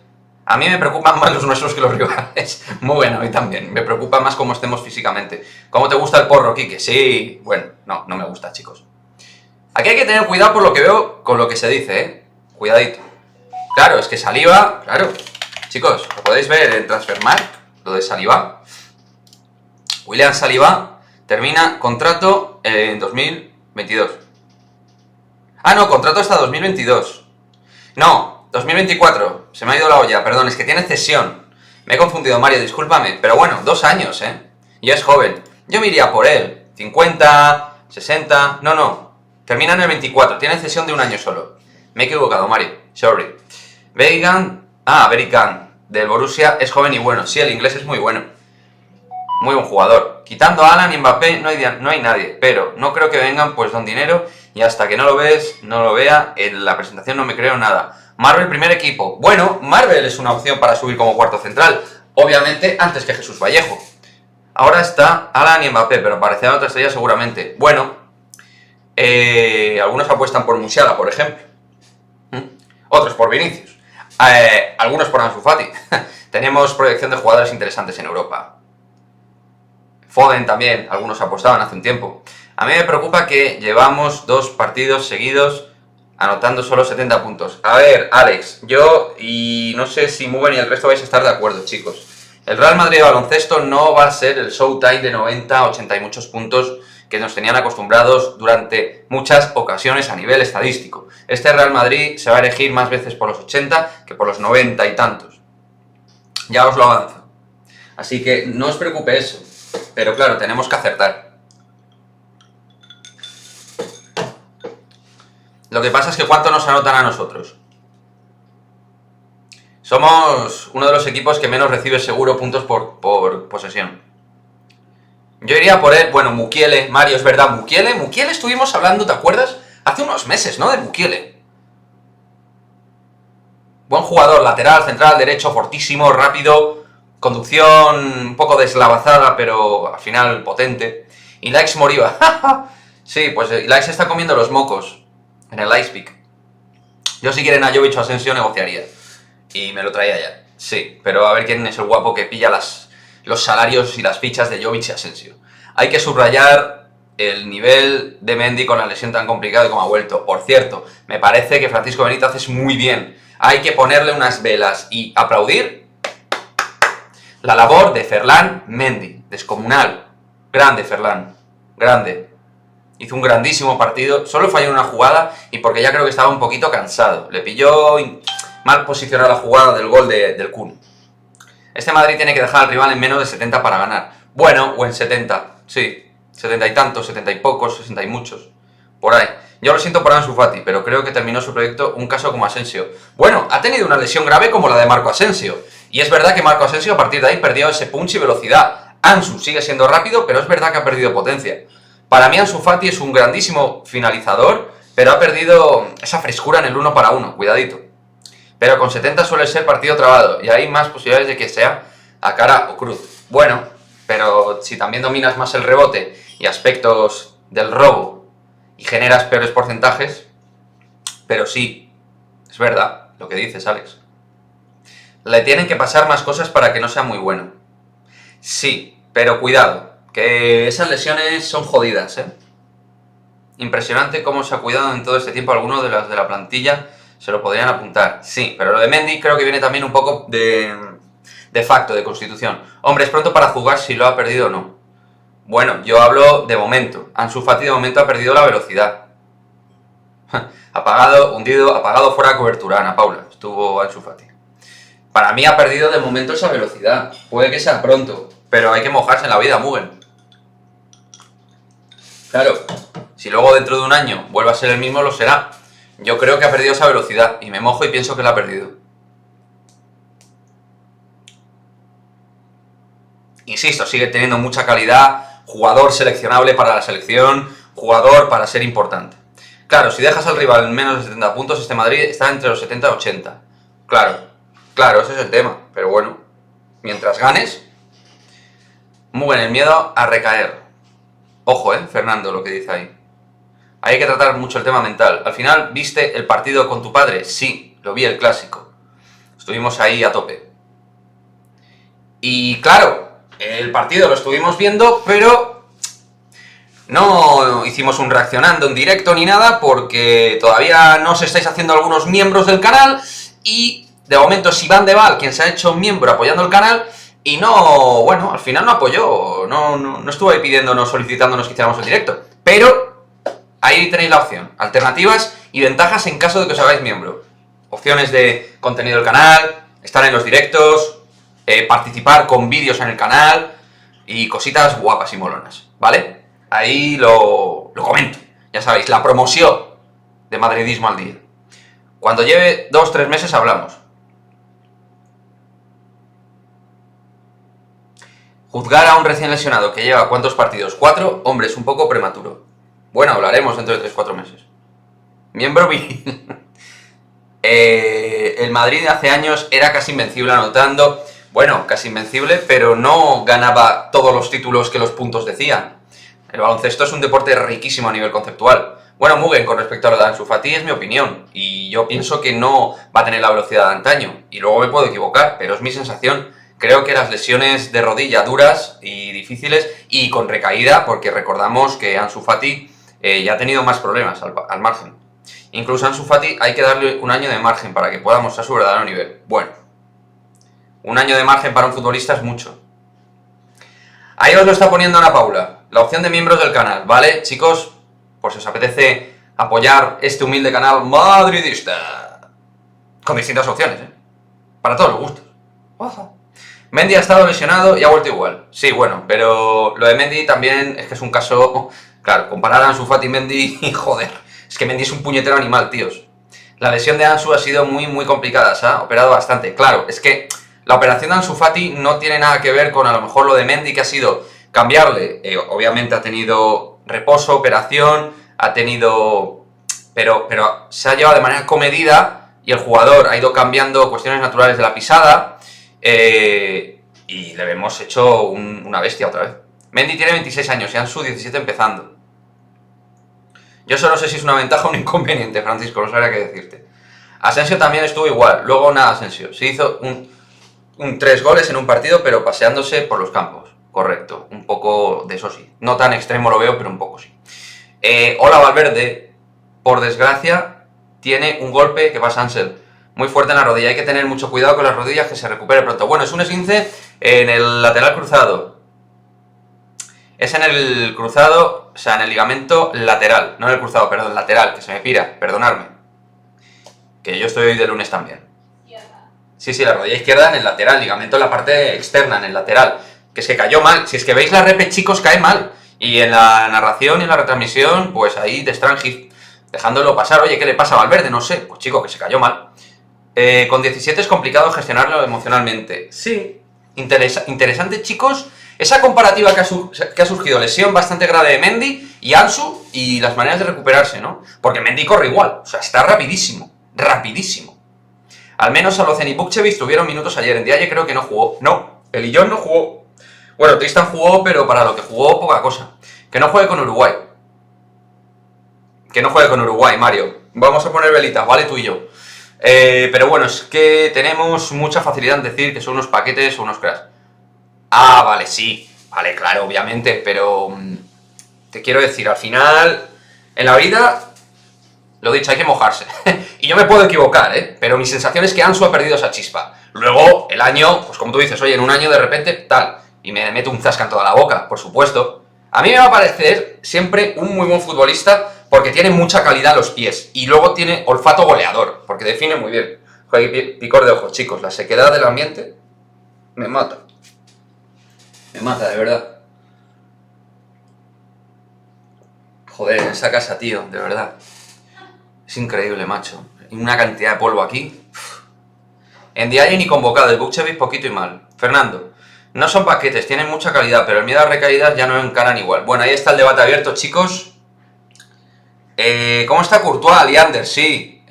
A mí me preocupan más los nuestros que los rivales. Muy bueno, a mí también. Me preocupa más cómo estemos físicamente. ¿Cómo te gusta el porro, Quique? Sí, bueno, no me gusta, chicos. Aquí hay que tener cuidado por lo que veo con lo que se dice, Cuidadito. Claro, es que Saliba, claro. Chicos, lo podéis ver en Transfermarkt, lo de Saliba. William Saliba termina contrato en 2022. Ah, no, contrato hasta 2022. No, 2024. Se me ha ido la olla, perdón, es que tiene cesión. Me he confundido, Mario, discúlpame. Pero bueno, 2 años, Y es joven. Yo me iría por él. 50, 60... No. Termina en el 24. Tiene cesión de 1 año solo. Me he equivocado, Mario. Sorry. Bellingham, del Borussia, es joven y bueno. Sí, el inglés es muy bueno. Muy buen jugador. Quitando a Haaland y Mbappé no hay nadie. Pero no creo que vengan, pues don dinero. Y hasta que no lo vea, en la presentación no me creo nada. Marvel, primer equipo. Bueno, Marvel es una opción para subir como cuarto central. Obviamente, antes que Jesús Vallejo. Ahora está Haaland y Mbappé, pero parecerá otra estrella seguramente. Bueno, algunos apuestan por Musiala, por ejemplo. Otros por Vinicius. Algunos por Ansu Fati. Tenemos proyección de jugadores interesantes en Europa. Foden también, algunos apostaban hace un tiempo. A mí me preocupa que llevamos 2 partidos seguidos anotando solo 70 puntos. A ver, Alex, yo y no sé si Muben y el resto vais a estar de acuerdo, chicos. El Real Madrid de baloncesto no va a ser el Showtime de 90, 80 y muchos puntos que nos tenían acostumbrados durante muchas ocasiones a nivel estadístico. Este Real Madrid se va a elegir más veces por los 80 que por los 90 y tantos. Ya os lo avanzo. Así que no os preocupe eso. Pero claro, tenemos que acertar. Lo que pasa es que ¿cuánto nos anotan a nosotros? Somos uno de los equipos que menos recibe seguro puntos por posesión. Yo iría por él, bueno, Mukiele, Mario, es verdad, Mukiele estuvimos hablando, ¿te acuerdas? Hace unos meses, ¿no? De Mukiele. Buen jugador, lateral, central, derecho, fortísimo, rápido, conducción un poco deslavazada, pero al final potente. Y Likes Moriba, sí, pues Likes está comiendo los mocos en el Ice Peak. Yo si quieren a Jovic o Asensio negociaría. Y me lo traía ya. Sí, pero a ver quién es el guapo que pilla los salarios y las fichas de Jovic y Asensio. Hay que subrayar el nivel de Mendy con la lesión tan complicada como ha vuelto. Por cierto, me parece que Francisco Benítez hace muy bien. Hay que ponerle unas velas y aplaudir la labor de Ferland Mendy. Descomunal. Grande, Ferland. Grande. Hizo un grandísimo partido. Solo falló una jugada y porque ya creo que estaba un poquito cansado. Le pilló mal posicionada la jugada del gol del Kun. Este Madrid tiene que dejar al rival en menos de 70 para ganar. Bueno, o en 70, sí. 70 y tantos, 70 y pocos, 60 y muchos. Por ahí. Yo lo siento por Ansu Fati, pero creo que terminó su proyecto un caso como Asensio. Bueno, ha tenido una lesión grave como la de Marco Asensio. Y es verdad que Marco Asensio a partir de ahí perdió ese punch y velocidad. Ansu sigue siendo rápido, pero es verdad que ha perdido potencia. Para mí Ansu Fati es un grandísimo finalizador, pero ha perdido esa frescura en el 1 para 1, cuidadito. Pero con 70 suele ser partido trabado, y hay más posibilidades de que sea a cara o cruz. Bueno, pero si también dominas más el rebote y aspectos del robo y generas peores porcentajes, pero sí, es verdad lo que dices, Alex. Le tienen que pasar más cosas para que no sea muy bueno. Sí, pero cuidado, que esas lesiones son jodidas, ¿eh? Impresionante cómo se ha cuidado en todo este tiempo. Algunos de las de la plantilla se lo podrían apuntar. Sí, pero lo de Mendy creo que viene también un poco de facto, de constitución. Hombre, es pronto para jugar si lo ha perdido o no. Bueno, yo hablo de momento. Ansu Fati de momento ha perdido la velocidad. Apagado, hundido, apagado fuera de cobertura, Ana Paula. Estuvo Ansu Fati. Para mí ha perdido de momento esa velocidad. Puede que sea pronto, pero hay que mojarse en la vida, Mugen. Claro, si luego dentro de un año vuelve a ser el mismo, lo será. Yo creo que ha perdido esa velocidad y me mojo y pienso que la ha perdido. Insisto, sigue teniendo mucha calidad, jugador seleccionable para la selección, jugador para ser importante. Claro, si dejas al rival en menos de 70 puntos, este Madrid está entre los 70 y 80. Claro, ese es el tema. Pero bueno, mientras ganes, muy bien, el miedo a recaer. Ojo, Fernando, lo que dice ahí. Hay que tratar mucho el tema mental. Al final, ¿viste el partido con tu padre? Sí, lo vi, el clásico. Estuvimos ahí a tope. Y claro, el partido lo estuvimos viendo, pero no hicimos un reaccionando en directo ni nada, porque todavía no os estáis haciendo algunos miembros del canal, y de momento es Iván Deval quien se ha hecho miembro apoyando el canal, y no, bueno, al final no apoyó, no estuvo ahí pidiéndonos, solicitándonos que hiciéramos el directo, pero ahí tenéis la opción, alternativas y ventajas en caso de que os hagáis miembro. Opciones de contenido del canal, estar en los directos, participar con vídeos en el canal y cositas guapas y molonas, ¿vale? Ahí lo comento, ya sabéis, la promoción de Madridismo al Día. Cuando lleve 2-3 meses hablamos. Juzgar a un recién lesionado que lleva ¿cuántos partidos? 4, hombre, es un poco prematuro. Bueno, hablaremos dentro de 3-4 meses. Miembro el Madrid de hace años era casi invencible anotando. Bueno, casi invencible, pero no ganaba todos los títulos que los puntos decían. El baloncesto es un deporte riquísimo a nivel conceptual. Bueno, Mugen, con respecto a lo de Ansu Fati es mi opinión, y yo pienso que no va a tener la velocidad de antaño, y luego me puedo equivocar, pero es mi sensación. Creo que las lesiones de rodilla duras y difíciles, y con recaída, porque recordamos que Ansu Fati ya ha tenido más problemas al margen. Incluso a Ansu Fati hay que darle un año de margen para que pueda mostrar su verdadero nivel. Bueno, un año de margen para un futbolista es mucho. Ahí os lo está poniendo Ana Paula, la opción de miembros del canal, ¿vale? Chicos, por si os apetece apoyar este humilde canal madridista. Con distintas opciones, para todos los gustos. Ojo. Mendy ha estado lesionado y ha vuelto igual. Sí, bueno, pero lo de Mendy también es que es un caso... Claro, comparar a Ansu Fati y Mendy, joder, es que Mendy es un puñetero animal, tíos. La lesión de Ansu ha sido muy complicada, se ha operado bastante. Claro, es que la operación de Ansu Fati no tiene nada que ver con a lo mejor lo de Mendy, que ha sido cambiarle. Obviamente ha tenido reposo, operación, ha tenido... Pero se ha llevado de manera comedida y el jugador ha ido cambiando cuestiones naturales de la pisada y le hemos hecho una bestia otra vez. Mendy tiene 26 años y Ansu 17 empezando. Yo solo sé si es una ventaja o un inconveniente, Francisco, no sabría qué decirte. Asensio también estuvo igual, luego nada Asensio. Se hizo un 3 goles en un partido, pero paseándose por los campos. Correcto, un poco de eso sí. No tan extremo lo veo, pero un poco sí. Hola Valverde, por desgracia, tiene un golpe que pasa Ansel. Muy fuerte en la rodilla, hay que tener mucho cuidado con las rodillas, que se recupere pronto. Bueno, es un esguince en el lateral cruzado. Es en el cruzado, o sea, en el ligamento lateral, no en el cruzado, perdón, lateral, que se me pira, perdonadme. Que yo estoy hoy de lunes también. Sí, la rodilla izquierda en el lateral, ligamento en la parte externa, en el lateral. Que es que cayó mal, si es que veis la repe, chicos, cae mal. Y en la narración y en la retransmisión, pues ahí de Strangis, dejándolo pasar, oye, ¿qué le pasa a Valverde? No sé, pues chico, que se cayó mal. Con 17 es complicado gestionarlo emocionalmente. Sí, interesante, chicos. Esa comparativa que ha surgido, lesión bastante grave de Mendy y Ansu, y las maneras de recuperarse, ¿no? Porque Mendy corre igual, o sea, está rapidísimo, rapidísimo. Al menos Alocen y Bukcevic tuvieron minutos ayer, en Diaye creo que no jugó. No, el Illón no jugó. Bueno, Tristan jugó, pero para lo que jugó, poca cosa. Que no juegue con Uruguay. Que no juegue con Uruguay, Mario. Vamos a poner velitas, ¿vale? Tú y yo. Pero bueno, es que tenemos mucha facilidad en decir que son unos paquetes o unos cracks. Ah, vale, sí, vale, claro, obviamente, pero te quiero decir, al final, en la vida, lo dicho, hay que mojarse. Y yo me puedo equivocar, pero mi sensación es que Ansu ha perdido esa chispa. Luego, el año, pues como tú dices, oye, en un año de repente, tal, y me meto un zasca en toda la boca, por supuesto. A mí me va a parecer siempre un muy buen futbolista porque tiene mucha calidad en los pies y luego tiene olfato goleador, porque define muy bien. Joder, picor de ojos, chicos, la sequedad del ambiente me mata. Me mata, de verdad. Joder, en esa casa, tío, de verdad. Es increíble, macho. Hay una cantidad de polvo aquí. En Diaye ni convocado, el Bukcevic poquito y mal. Fernando, no son paquetes, tienen mucha calidad, pero el miedo a recaídas ya no encaran igual. Bueno, ahí está el debate abierto, chicos. ¿Cómo está Courtois? Leander, sí.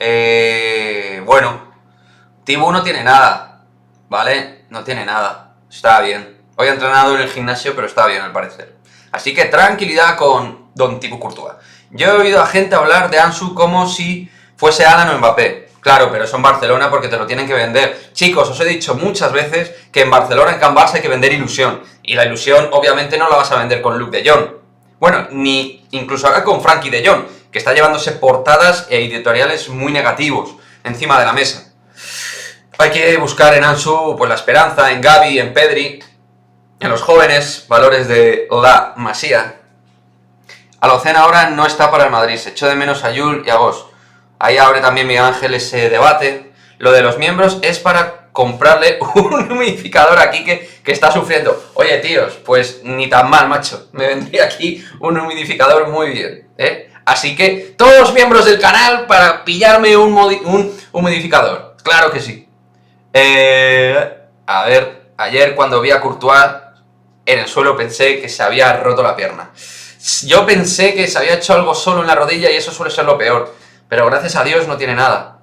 Bueno, Thibaut no tiene nada, ¿vale? No tiene nada. Está bien. Hoy ha entrenado en el gimnasio, pero está bien al parecer. Así que tranquilidad con Don Thibaut Courtois. Yo he oído a gente hablar de Ansu como si fuese Alan o Mbappé. Claro, pero eso en Barcelona porque te lo tienen que vender. Chicos, os he dicho muchas veces que en Barcelona, en Can Barça, hay que vender ilusión. Y la ilusión, obviamente, no la vas a vender con Luke de Jong. Bueno, ni incluso ahora con Frankie de Jong, que está llevándose portadas e editoriales muy negativos encima de la mesa. Hay que buscar en Ansu pues la esperanza, en Gavi, en Pedri, en los jóvenes valores de la Masía. Alocen ahora no está para el Madrid, se echó de menos a Yul y a Gos. Ahí abre también Miguel Ángel ese debate. Lo de los miembros es para comprarle un humidificador aquí que está sufriendo. Oye, tíos, pues ni tan mal, macho. Me vendría aquí un humidificador muy bien, ¿eh? Así que todos los miembros del canal para pillarme un humidificador. Claro que sí. A ver, ayer cuando vi a Courtois en el suelo pensé que se había roto la pierna. Yo pensé que se había hecho algo solo en la rodilla y eso suele ser lo peor. Pero gracias a Dios no tiene nada.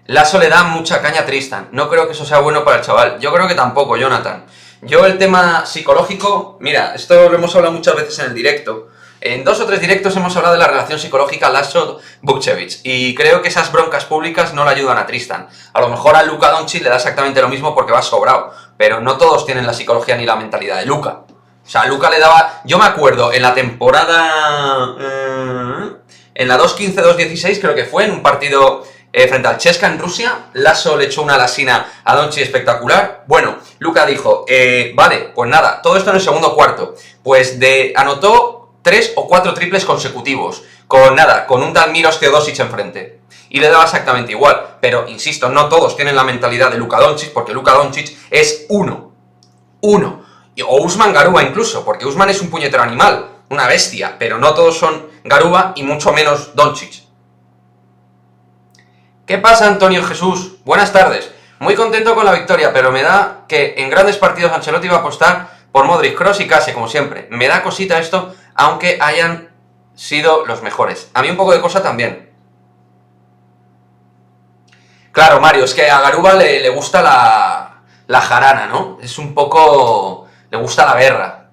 Lasso le da mucha caña a Tristan. No creo que eso sea bueno para el chaval. Yo creo que tampoco, Jonathan. Yo el tema psicológico... Mira, esto lo hemos hablado muchas veces en el directo. En 2 o 3 directos hemos hablado de la relación psicológica Lasso-Bukcevic. Y creo que esas broncas públicas no le ayudan a Tristan. A lo mejor a Luka Doncic le da exactamente lo mismo porque va sobrado. Pero no todos tienen la psicología ni la mentalidad de Luka. O sea, Luka le daba... Yo me acuerdo en la temporada... En la 2-15-2-16 creo que fue, en un partido frente al Chesca en Rusia, Lasso le echó una lasina a Doncic espectacular. Bueno, Luka dijo, vale, pues nada, todo esto en el segundo cuarto. Pues anotó 3 o 4 triples consecutivos, con un tal Miros Teodosic enfrente. Y le daba exactamente igual, pero insisto, no todos tienen la mentalidad de Luka Doncic, porque Luka Doncic es uno. O Usman Garuba incluso, porque Usman es un puñetero animal, una bestia, pero no todos son Garuba y mucho menos Doncic. ¿Qué pasa, Antonio Jesús? Buenas tardes. Muy contento con la victoria, pero me da que en grandes partidos Ancelotti va a apostar por Modric, Kroos y Kase, como siempre. Me da cosita esto, aunque hayan sido los mejores. A mí un poco de cosa también. Claro, Mario, es que a Garuba le gusta la jarana, ¿no? Es un poco... le gusta la guerra.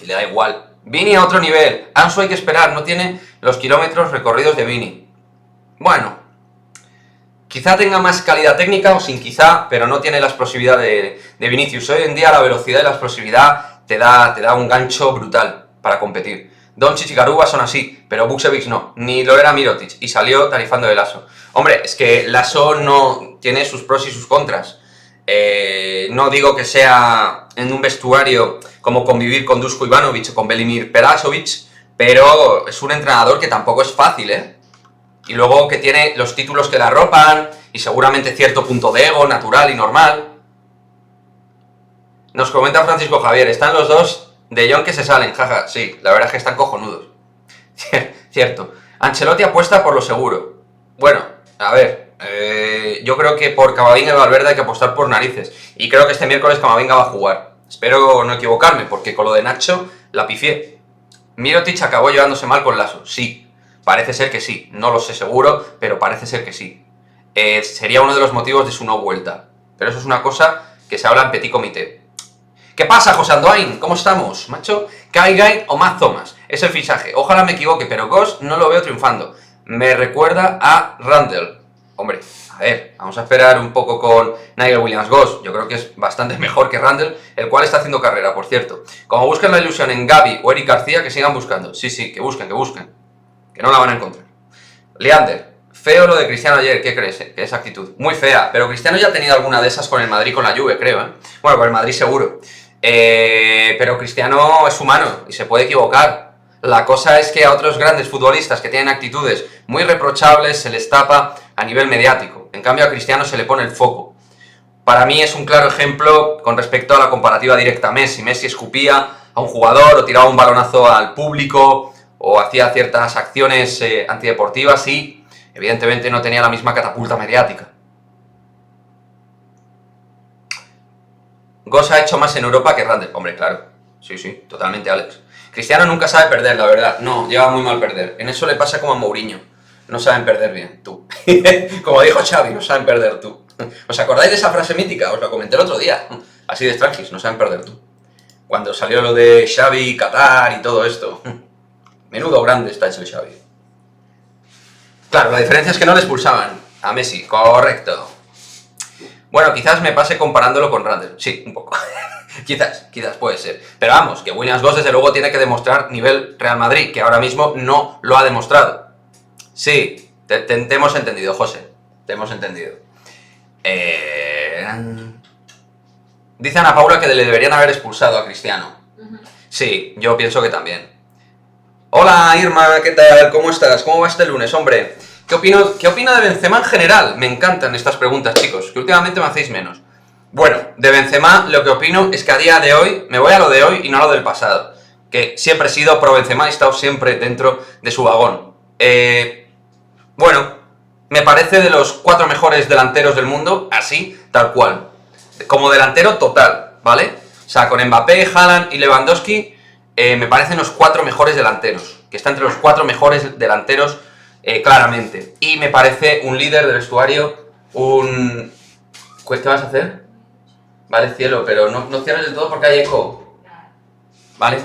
Y le da igual. Vini a otro nivel. Ansu hay que esperar, no tiene los kilómetros recorridos de Vini. Bueno, quizá tenga más calidad técnica o sin quizá, pero no tiene la explosividad de Vinicius. Hoy en día la velocidad y la explosividad te da un gancho brutal para competir. Doncic y Garuba son así, pero Vukcevic no, ni lo era Mirotic, y salió tarifando de Lasso. Hombre, es que Lasso no tiene sus pros y sus contras. No digo que sea en un vestuario como convivir con Dusko Ivanovic o con Velimir Perasovic, pero es un entrenador que tampoco es fácil, ¿eh? Y luego que tiene los títulos que le arropan, y seguramente cierto punto de ego natural y normal. Nos comenta Francisco Javier, están los dos de Jong que se salen, jaja, sí, la verdad es que están cojonudos. Cierto. Ancelotti apuesta por lo seguro. Bueno, a ver, yo creo que por Camavinga y Valverde hay que apostar por narices. Y creo que este miércoles Camavinga va a jugar. Espero no equivocarme, porque con lo de Nacho la pifié. Mirotic acabó llevándose mal con Lasso, sí. Parece ser que sí, no lo sé seguro, pero parece ser que sí. Sería uno de los motivos de su no vuelta. Pero eso es una cosa que se habla en petit comité. ¿Qué pasa, José Andoain? ¿Cómo estamos, macho? Kai Guy o Matt Thomas. Es el fichaje. Ojalá me equivoque, pero Goss no lo veo triunfando. Me recuerda a Randall. Hombre, a ver, vamos a esperar un poco con Nigel Williams-Goss. Yo creo que es bastante mejor que Randall, el cual está haciendo carrera, por cierto. Como busquen la ilusión en Gavi o Eric García, que sigan buscando. Sí, que busquen. Que no la van a encontrar. Leander, feo lo de Cristiano ayer, ¿qué crees? Que esa actitud. Muy fea, pero Cristiano ya ha tenido alguna de esas con el Madrid, con la Juve, creo, ¿eh? Bueno, con el Madrid seguro. Pero Cristiano es humano y se puede equivocar. La cosa es que a otros grandes futbolistas que tienen actitudes muy reprochables se les tapa a nivel mediático. En cambio a Cristiano se le pone el foco. Para mí es un claro ejemplo con respecto a la comparativa directa a Messi. Messi escupía a un jugador o tiraba un balonazo al público o hacía ciertas acciones antideportivas y evidentemente no tenía la misma catapulta mediática. Goss ha hecho más en Europa que Randall. Hombre, claro. Sí, totalmente, Alex. Cristiano nunca sabe perder, la verdad. No, lleva muy mal perder. En eso le pasa como a Mourinho. No saben perder bien, tú. Como dijo Xavi, no saben perder tú. ¿Os acordáis de esa frase mítica? Os la comenté el otro día. Así de tranquis, no saben perder tú. Cuando salió lo de Xavi, Qatar y todo esto. Menudo grande está hecho el Xavi. Claro, la diferencia es que no le expulsaban a Messi. Correcto. Bueno, quizás me pase comparándolo con Randall. Sí, un poco. quizás puede ser. Pero vamos, que Williams-Goss desde luego tiene que demostrar nivel Real Madrid, que ahora mismo no lo ha demostrado. Sí, te hemos entendido, José. Te hemos entendido. Dice Ana Paula que le deberían haber expulsado a Cristiano. Sí, yo pienso que también. Hola Irma, ¿qué tal? ¿Cómo estás? ¿Cómo va este lunes, hombre? ¿Qué opino de Benzema en general? Me encantan estas preguntas, chicos, que últimamente me hacéis menos. Bueno, de Benzema lo que opino es que a día de hoy, me voy a lo de hoy y no a lo del pasado, que siempre he sido pro Benzema y he estado siempre dentro de su vagón. Bueno, me parece de los 4 mejores delanteros del mundo, así, tal cual. Como delantero total, ¿vale? O sea, con Mbappé, Haaland y Lewandowski, me parecen los 4 mejores delanteros, que está entre los 4 mejores delanteros claramente. Y me parece un líder del vestuario, ¿Qué vas a hacer? Vale, cielo, pero no cierres del todo porque hay eco. Vale,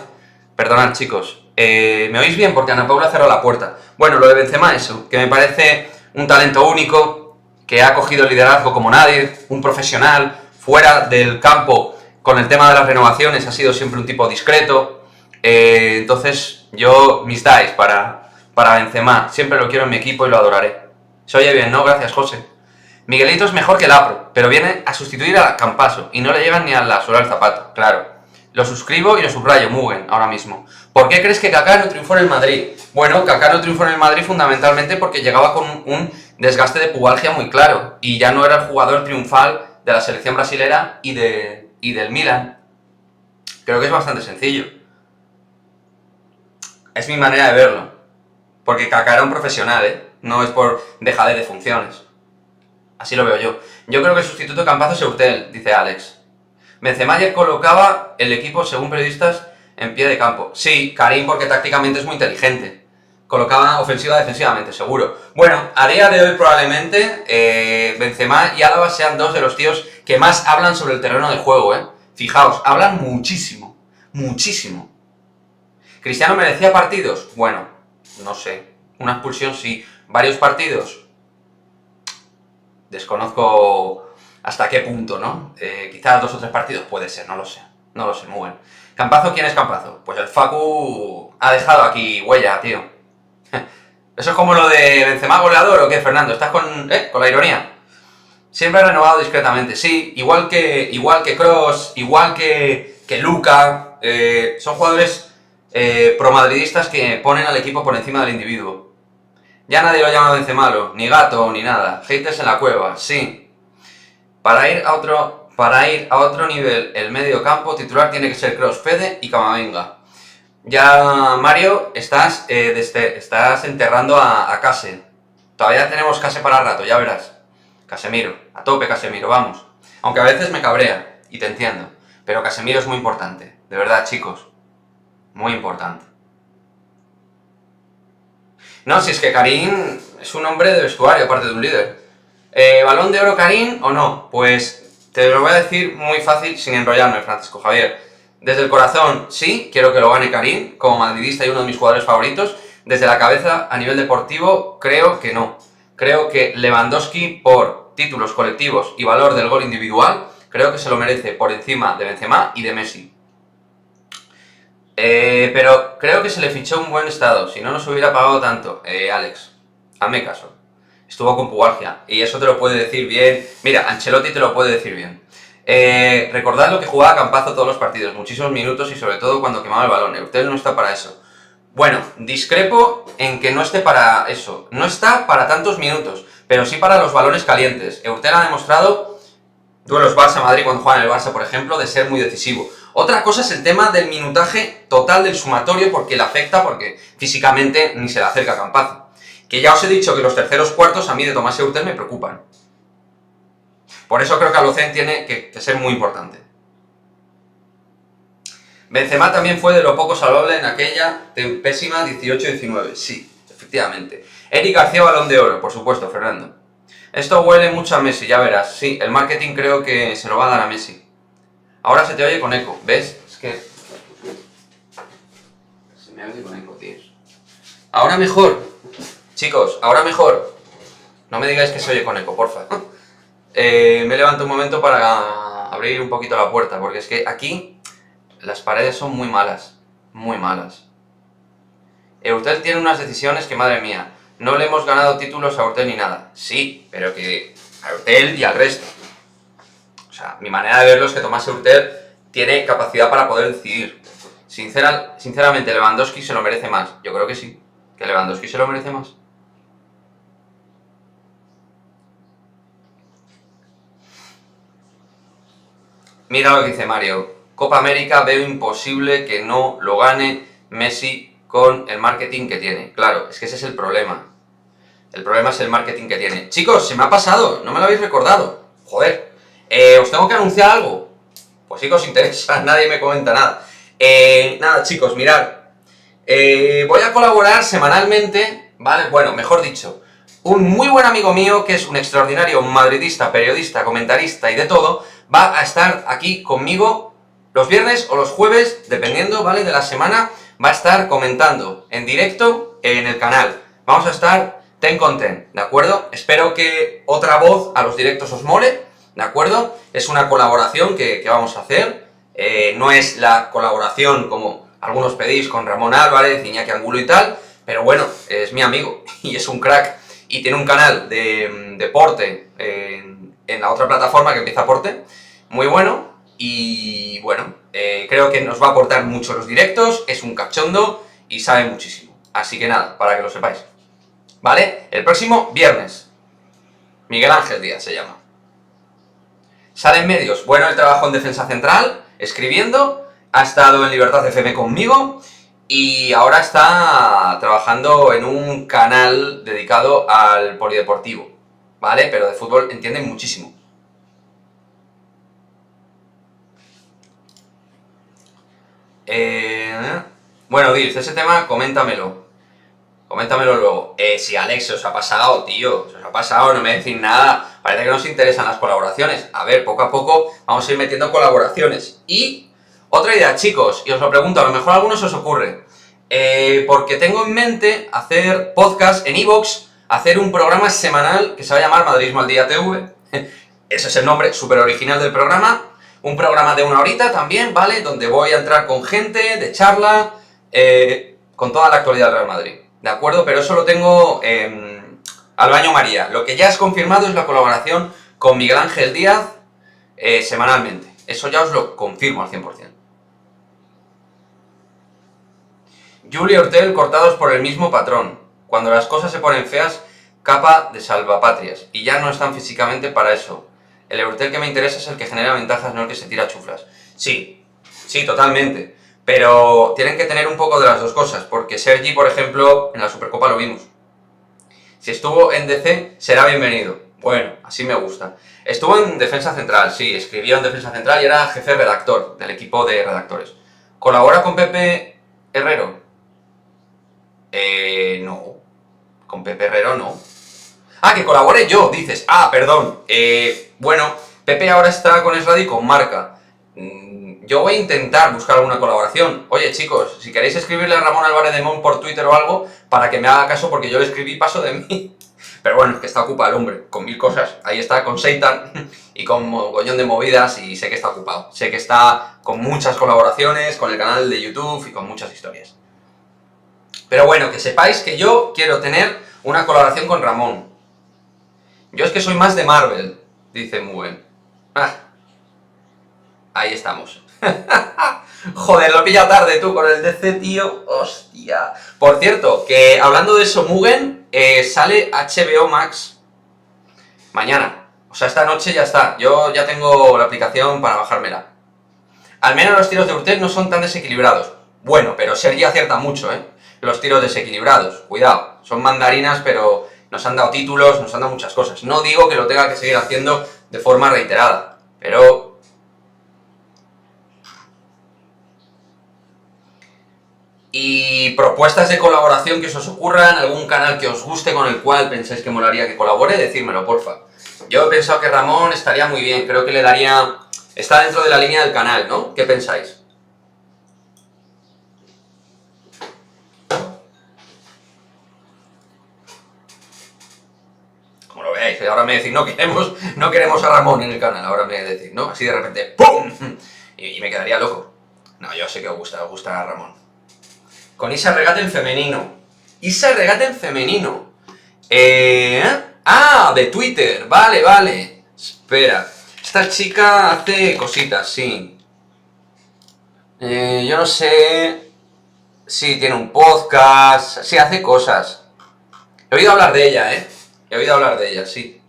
perdonad chicos. ¿Me oís bien? Porque Ana Paula cerró la puerta. Bueno, lo de Benzema, eso, que me parece un talento único, que ha cogido el liderazgo como nadie, un profesional, fuera del campo, con el tema de las renovaciones, ha sido siempre un tipo discreto. Entonces, mis dice para Benzema, siempre lo quiero en mi equipo y lo adoraré. Se oye bien, ¿no? Gracias, José. Miguelito es mejor que Lapro, pero viene a sustituir a Campaso y no le llegan ni a la suela al zapato, claro. Lo suscribo y lo subrayo, Mugen, ahora mismo. ¿Por qué crees que Kaká no triunfó en el Madrid? Bueno, Kaká no triunfó en el Madrid fundamentalmente porque llegaba con un desgaste de pubalgia muy claro y ya no era el jugador triunfal de la selección brasilera y del Milan. Creo que es bastante sencillo. Es mi manera de verlo. Porque Kaká era un profesional, no es por dejadez de funciones. Así lo veo yo. Yo creo que el sustituto de Campazo es Eurtel, dice Alex. Benzema ayer colocaba el equipo, según periodistas, en pie de campo. Sí, Karim, porque tácticamente es muy inteligente. Colocaba ofensiva-defensivamente, seguro. Bueno, a día de hoy probablemente Benzema y Álava sean dos de los tíos que más hablan sobre el terreno de juego, ¿eh? Fijaos, hablan muchísimo. Muchísimo. ¿Cristiano merecía partidos? Bueno, no sé. Una expulsión sí. ¿Varios partidos? Desconozco hasta qué punto, ¿no? Quizás 2 o 3 partidos, puede ser, no lo sé. No lo sé, muy bueno. ¿Campazo? ¿Quién es Campazo? Pues el Facu ha dejado aquí huella, tío. ¿Eso es como lo de Benzema goleador o qué, Fernando? ¿Estás con la ironía? Siempre ha renovado discretamente, sí. Igual que Kroos, igual que Luka. Son jugadores promadridistas que ponen al equipo por encima del individuo. Ya nadie lo llama Benzemalo, ni gato, ni nada. Haters en la cueva, sí. Para ir a otro nivel, el medio campo titular tiene que ser Kroos, Fede y Camavinga. Ya, Mario, estás enterrando a Case. Todavía tenemos Case para rato, ya verás. Casemiro, a tope Casemiro, vamos. Aunque a veces me cabrea, y te entiendo. Pero Casemiro es muy importante, de verdad, chicos. Muy importante. No, si es que Karim es un hombre de vestuario, aparte de un líder. ¿Balón de oro Karim o no? Pues te lo voy a decir muy fácil, sin enrollarme, Francisco Javier. Desde el corazón, sí, quiero que lo gane Karim, como madridista y uno de mis jugadores favoritos. Desde la cabeza, a nivel deportivo, creo que no. Creo que Lewandowski, por títulos colectivos y valor del gol individual, creo que se lo merece por encima de Benzema y de Messi. Pero creo que se le fichó un buen estado, si no, no se hubiera pagado tanto. Alex, hazme caso. Estuvo con pubalgia, y eso te lo puede decir bien. Mira, Ancelotti te lo puede decir bien. Recordad lo que jugaba Campazo todos los partidos, muchísimos minutos y sobre todo cuando quemaba el balón. Eurtel no está para eso. Bueno, discrepo en que no esté para eso. No está para tantos minutos, pero sí para los balones calientes. Eurtel ha demostrado, duelos Barça-Madrid cuando juega en el Barça, por ejemplo, de ser muy decisivo. Otra cosa es el tema del minutaje total del sumatorio, porque le afecta, porque físicamente ni se le acerca a Campazo. Que ya os he dicho que los terceros cuartos a mí de Tomás Eurtel me preocupan. Por eso creo que Alocen tiene que ser muy importante. Benzema también fue de lo poco salvable en aquella pésima 18-19. Sí, efectivamente. Eric García, Balón de Oro, por supuesto, Fernando. Esto huele mucho a Messi, ya verás. Sí, el marketing creo que se lo va a dar a Messi. Ahora se te oye con eco, ¿ves? Es que... se me oye con eco, tío. Ahora mejor. Chicos, ahora mejor. No me digáis que se oye con eco, porfa. Me levanto un momento para abrir un poquito la puerta, porque es que aquí las paredes son muy malas. Muy malas. Eurtel tiene unas decisiones que, madre mía, no le hemos ganado títulos a Eurtel ni nada. Sí, pero que a Eurtel y al resto. O sea, mi manera de verlo es que Tomás Eurtel tiene capacidad para poder decidir. Sinceramente, Lewandowski se lo merece más. Yo creo que sí, que Lewandowski se lo merece más. Mira lo que dice Mario. Copa América veo imposible que no lo gane Messi con el marketing que tiene. Claro, es que ese es el problema. El problema es el marketing que tiene. Chicos, se me ha pasado, no me lo habéis recordado. Joder. ¿Os tengo que anunciar algo? Pues sí que os interesa, nadie me comenta nada. Nada, chicos, mirad. Voy a colaborar semanalmente, ¿vale? Bueno, mejor dicho, un muy buen amigo mío, que es un extraordinario madridista, periodista, comentarista y de todo, va a estar aquí conmigo los viernes o los jueves, dependiendo, ¿vale?, de la semana. Va a estar comentando en directo en el canal. Vamos a estar ten con ten, ¿de acuerdo? Espero que otra voz a los directos os mole, ¿de acuerdo? Es una colaboración que vamos a hacer. No es la colaboración como algunos pedís con Ramón Álvarez, Iñaki Angulo y tal, pero bueno, es mi amigo y es un crack. Y tiene un canal de deporte en la otra plataforma que empieza Porte, muy bueno. Y bueno, creo que nos va a aportar mucho los directos, es un cachondo y sabe muchísimo. Así que nada, para que lo sepáis. ¿Vale? El próximo viernes. Miguel Ángel Díaz se llama. Sale en medios. Bueno, él trabajó en Defensa Central, escribiendo. Ha estado en Libertad FM conmigo. y ahora está trabajando en un canal dedicado al polideportivo, ¿vale? Pero de fútbol entiende muchísimo. Bueno, Dils, ese tema, coméntamelo. Coméntamelo luego. Si Alex, se os ha pasado, tío. Se os ha pasado, no me decís nada. Parece que no os interesan las colaboraciones. A ver, poco a poco vamos a ir metiendo colaboraciones. Y otra idea, chicos, y os lo pregunto, a lo mejor a algunos os ocurre. Porque tengo en mente hacer podcast en iVoox, hacer un programa semanal que se va a llamar Madridismo al Día TV. Ese es el nombre súper original del programa. Un programa de 1 horita también, ¿vale? Donde voy a entrar con gente, de charla, con toda la actualidad del Real Madrid. ¿De acuerdo? Pero eso lo tengo al baño María. Lo que ya es confirmado es la colaboración con Miguel Ángel Díaz semanalmente. Eso ya os lo confirmo al 100%. Julia Hortel cortados por el mismo patrón. Cuando las cosas se ponen feas, capa de salvapatrias. Y ya no están físicamente para eso. El Eurtel que me interesa es el que genera ventajas, no el que se tira chuflas. Sí, sí, totalmente. Pero tienen que tener un poco de las dos cosas, porque Sergi, por ejemplo, en la Supercopa lo vimos. Si estuvo en DC, será bienvenido. Bueno, así me gusta. Estuvo en Defensa Central, sí, escribió en Defensa Central y era jefe redactor del equipo de redactores. ¿Colabora con Pepe Herrero? No. Con Pepe Herrero no. Ah, que colabore yo, dices. Ah, perdón. Bueno, Pepe ahora está con Esradi y con Marca. Yo voy a intentar buscar alguna colaboración. Oye, chicos, si queréis escribirle a Ramón Álvarez de Mon por Twitter o algo, para que me haga caso, porque yo le escribí paso de mí. Pero bueno, que está ocupado el hombre, con 1000 cosas. Ahí está con Seitan y con mogollón de movidas y sé que está ocupado. Sé que está con muchas colaboraciones, con el canal de YouTube y con muchas historias. Pero bueno, que sepáis que yo quiero tener una colaboración con Ramón. Yo es que soy más de Marvel, dice Muen. Ah, ahí estamos. Joder, lo he pillado tarde tú con el DC, tío. Hostia. Por cierto, que hablando de eso, Mugen, sale HBO Max mañana. O sea, esta noche ya está. Yo ya tengo la aplicación para bajármela. Al menos los tiros de Urtel no son tan desequilibrados. Bueno, pero Sergi acierta mucho, ¿eh? Los tiros desequilibrados. Cuidado. Son mandarinas, pero nos han dado títulos, nos han dado muchas cosas. No digo que lo tenga que seguir haciendo de forma reiterada, pero... Y propuestas de colaboración que os ocurran, algún canal que os guste con el cual pensáis que molaría que colabore, decírmelo, porfa. Yo he pensado que Ramón estaría muy bien, creo que le daría... Está dentro de la línea del canal, ¿no? ¿Qué pensáis? Como lo veáis, ahora me decís, no queremos a Ramón en el canal, ahora me decís, ¿no? Así de repente, ¡pum! Y me quedaría loco. No, yo sé que os gusta a Ramón. Con Isa Regate en femenino. Isa Regate en femenino. Ah, de Twitter. Vale, vale. Espera. Esta chica hace cositas, sí. Yo no sé... Sí, tiene un podcast. Sí, hace cosas. He oído hablar de ella, ¿eh? He oído hablar de ella, sí.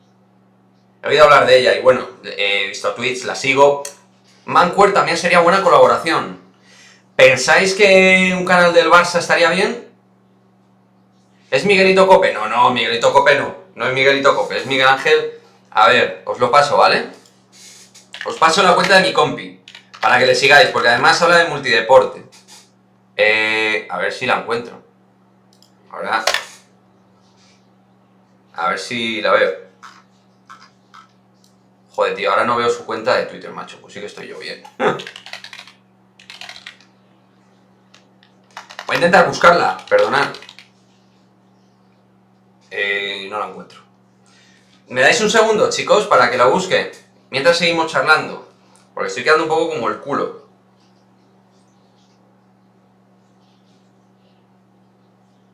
He oído hablar de ella y bueno, he visto tweets, la sigo. Mancuer también sería buena colaboración. ¿Pensáis que un canal del Barça estaría bien? ¿Es Miguelito Cope? No, no, Miguelito Cope no. No es Miguelito Cope, es Miguel Ángel. A ver, os lo paso, ¿vale? Os paso la cuenta de mi compi, para que le sigáis, porque además habla de multideporte. A ver si la encuentro. Ahora... A ver si la veo. Joder, tío, ahora no veo su cuenta de Twitter, macho. Pues sí que estoy yo bien. Voy a intentar buscarla, perdonad. No la encuentro. ¿Me dais un segundo, chicos, para que la busque? Mientras seguimos charlando. Porque estoy quedando un poco como el culo.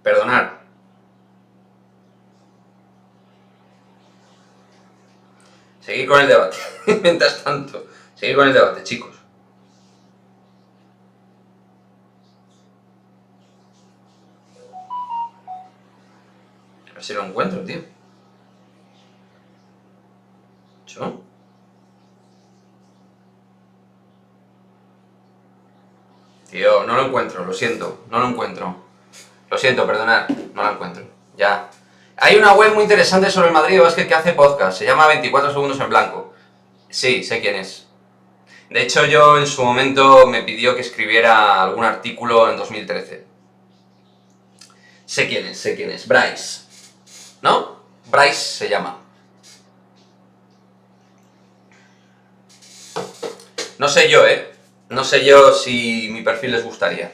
Perdonad. Seguid con el debate. Mientras tanto, seguid con el debate, chicos. A ver si lo encuentro, tío. ¿Yo? Tío, no lo encuentro, lo siento, no lo encuentro. Lo siento, perdonad, no lo encuentro. Ya. Hay una web muy interesante sobre el Madrid de básquet que hace podcast, se llama 24 segundos en blanco. Sí, sé quién es. De hecho, yo en su momento me pidió que escribiera algún artículo en 2013. Sé quién es. Bryce. ¿No? Bryce se llama. No sé yo, No sé yo si mi perfil les gustaría.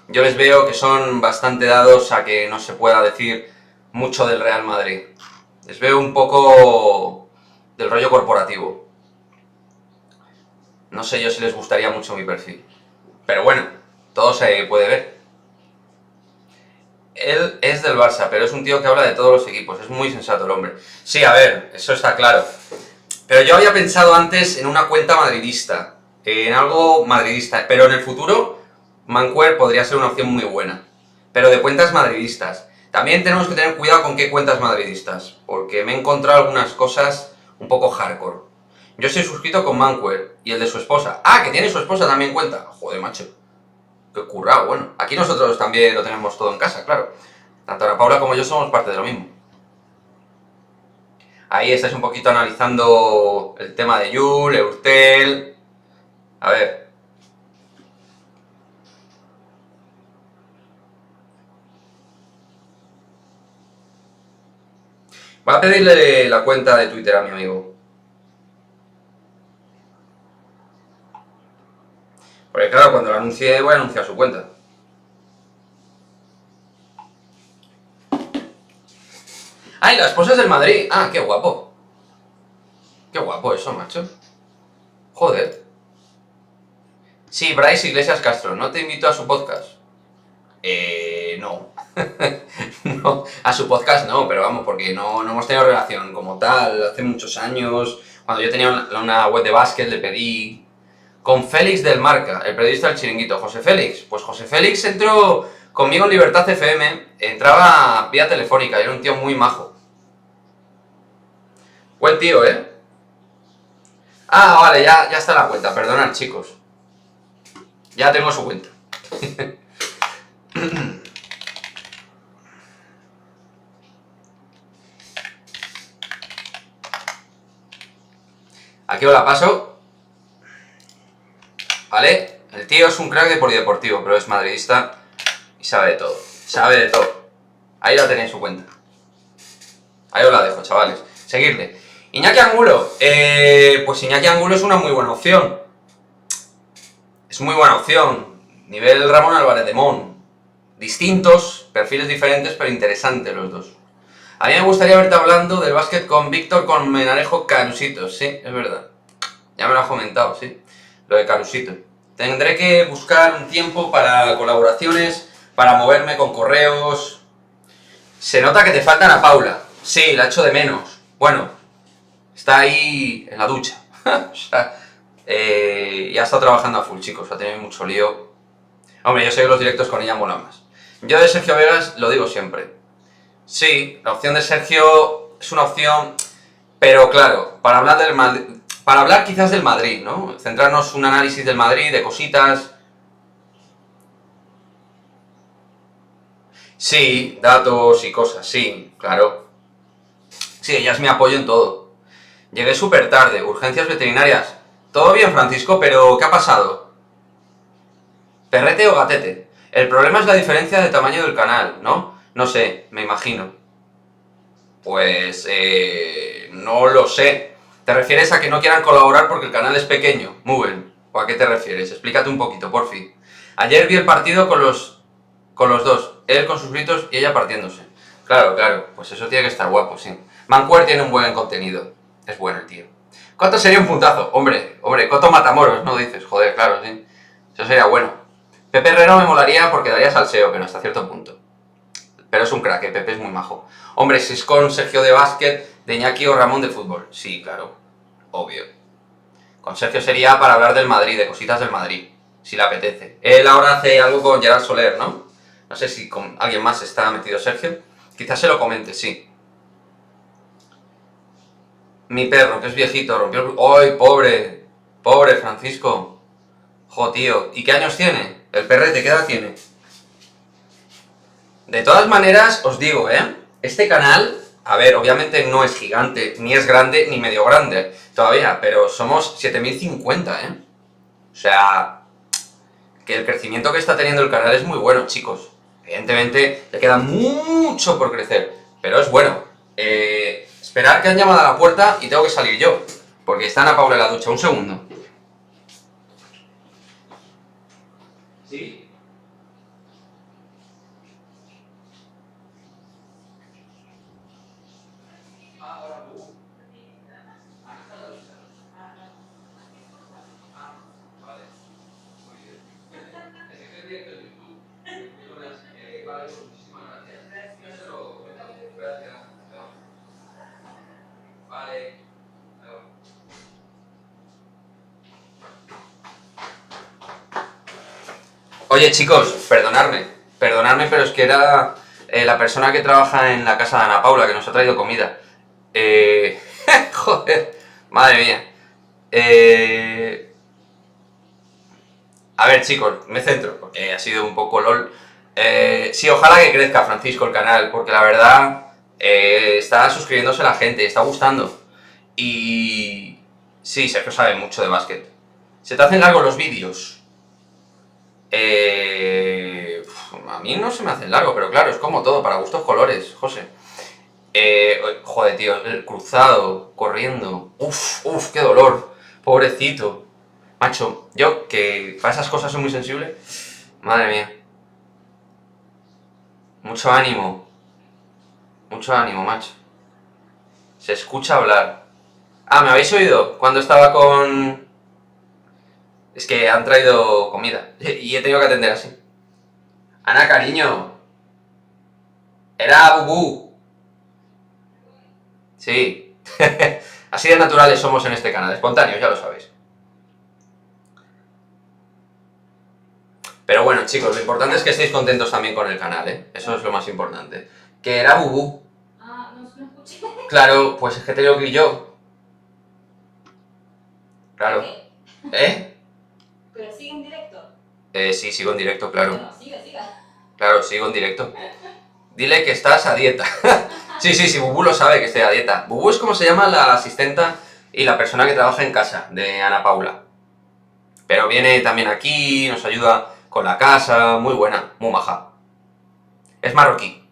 Yo les veo que son bastante dados a que no se pueda decir mucho del Real Madrid. Les veo un poco del rollo corporativo. No sé yo si les gustaría mucho mi perfil. Pero bueno, todo se puede ver. Él es del Barça, pero es un tío que habla de todos los equipos. Es muy sensato el hombre. Sí, a ver, eso está claro. Pero yo había pensado antes en una cuenta madridista. En algo madridista. Pero en el futuro, Manquer podría ser una opción muy buena. Pero de cuentas madridistas. También tenemos que tener cuidado con qué cuentas madridistas. Porque me he encontrado algunas cosas un poco hardcore. Yo soy suscrito con Manquer y el de su esposa. Ah, que tiene su esposa también cuenta. Joder, macho. Qué currado. Bueno, aquí nosotros también lo tenemos todo en casa, claro. Tanto Ana Paula como yo somos parte de lo mismo. Ahí estáis un poquito analizando el tema de Yul, Eurtel. A ver. Voy a pedirle la cuenta de Twitter a mi amigo. Porque claro, cuando lo anuncie voy a anunciar su cuenta. ¡Ay, la esposa es del Madrid! ¡Ah, qué guapo! ¡Qué guapo eso, macho! Joder. Sí, Bryce Iglesias Castro, ¿no te invito a su podcast? No. No, a su podcast no, pero vamos, porque no hemos tenido relación como tal. Hace muchos años, cuando yo tenía una web de básquet, le pedí... Con Félix del Marca, el periodista del Chiringuito. ¿José Félix? Pues José Félix entró conmigo en Libertad FM, entraba vía telefónica, era un tío muy majo. Buen tío, ¿eh? Ah, vale, ya está la cuenta, perdonad chicos. Ya tengo su cuenta. Aquí os la paso. ¿Vale? El tío es un crack de polideportivo, pero es madridista y sabe de todo. Sabe de todo. Ahí la tenéis su cuenta. Ahí os la dejo, chavales. Seguidle. Iñaki Angulo. Pues Iñaki Angulo es una muy buena opción. Es muy buena opción. Nivel Ramón Álvarez de Mon. Distintos, perfiles diferentes, pero interesantes los dos. A mí me gustaría verte hablando del básquet con Víctor, con Menarejo Carusito. Sí, es verdad. Ya me lo has comentado, sí. Lo de Carusito. Tendré que buscar un tiempo para colaboraciones, para moverme con correos. Se nota que te falta Ana Paula. Sí, la echo de menos. Bueno, está ahí en la ducha. O sea, ya está trabajando a full, chicos. Ha tenido mucho lío. Hombre, yo sé que los directos con ella molan más. Yo de Sergio Vegas lo digo siempre. Sí, la opción de Sergio es una opción, pero claro, para hablar del Madrid, para hablar quizás del Madrid, ¿no? Centrarnos en un análisis del Madrid, de cositas. Sí, datos y cosas, sí, claro. Sí, ella es mi apoyo en todo. Llegué súper tarde, urgencias veterinarias. Todo bien, Francisco, pero ¿qué ha pasado? ¿Perrete o gatete? El problema es la diferencia de tamaño del canal, ¿no? No sé, me imagino. Pues... no lo sé. ¿Te refieres a que no quieran colaborar porque el canal es pequeño? Muy bien. ¿O a qué te refieres? Explícate un poquito, por fin. Ayer vi el partido con los dos. Él con sus gritos y ella partiéndose. Claro, claro. Pues eso tiene que estar guapo, sí. Manquer tiene un buen contenido. Es bueno el tío. Coto sería un puntazo. Hombre, Coto Matamoros, ¿no dices? Joder, claro, sí. Eso sería bueno. Pepe Herrero me molaría porque daría salseo, pero hasta cierto punto. Pero es un crack, Pepe es muy majo. Hombre, si es con Sergio de básquet, de Iñaki o Ramón de fútbol. Sí, claro. Obvio. Con Sergio sería para hablar del Madrid, de cositas del Madrid. Si le apetece. Él ahora hace algo con Gerard Soler, ¿no? No sé si con alguien más está metido Sergio. Quizás se lo comente, sí. Mi perro, que es viejito, rompió el... ¡Ay, pobre! Pobre Francisco. Jo, tío, ¿y qué años tiene? ¿El perrete qué edad tiene? De todas maneras, os digo, este canal, a ver, obviamente no es gigante, ni es grande, ni medio grande todavía, pero somos 7050, O sea, que el crecimiento que está teniendo el canal es muy bueno, chicos. Evidentemente, le queda mucho por crecer, pero es bueno. Esperar que han llamado a la puerta y tengo que salir yo, porque está Ana Paula en la ducha. Un segundo. ¿Sí? Oye chicos, perdonadme, pero es que era la persona que trabaja en la casa de Ana Paula, que nos ha traído comida. Joder, madre mía. A ver chicos, me centro, porque ha sido un poco LOL. Sí, ojalá que crezca, Francisco, el canal, porque la verdad está suscribiéndose la gente, está gustando. Y sí, Sergio sabe mucho de básquet. Se te hacen largos los vídeos. A mí no se me hacen largo, pero claro, es como todo, para gustos colores, José. Joder, tío, el cruzado, corriendo. Uf, qué dolor. Pobrecito. Macho, yo que para esas cosas soy muy sensible. Madre mía. Mucho ánimo. Mucho ánimo, macho. Se escucha hablar. Ah, ¿me habéis oído? Cuando estaba con... Es que han traído comida y he tenido que atender así. Ana, cariño. Era Bubú. Sí. Así de naturales somos en este canal, espontáneos, ya lo sabéis. Pero bueno, chicos, lo importante es que estéis contentos también con el canal, Eso es lo más importante. Que era Bubú. Ah, no escuché. Claro, pues es que tengo que ir yo. Claro. ¿Eh? Pero sigue en directo. Sí, sigo en directo, claro. No, siga. Claro, sigo en directo. Dile que estás a dieta. Sí, Bubú lo sabe que estoy a dieta. Bubú es como se llama la asistenta y la persona que trabaja en casa de Ana Paula. Pero viene también aquí, nos ayuda con la casa, muy buena, muy maja. Es marroquí.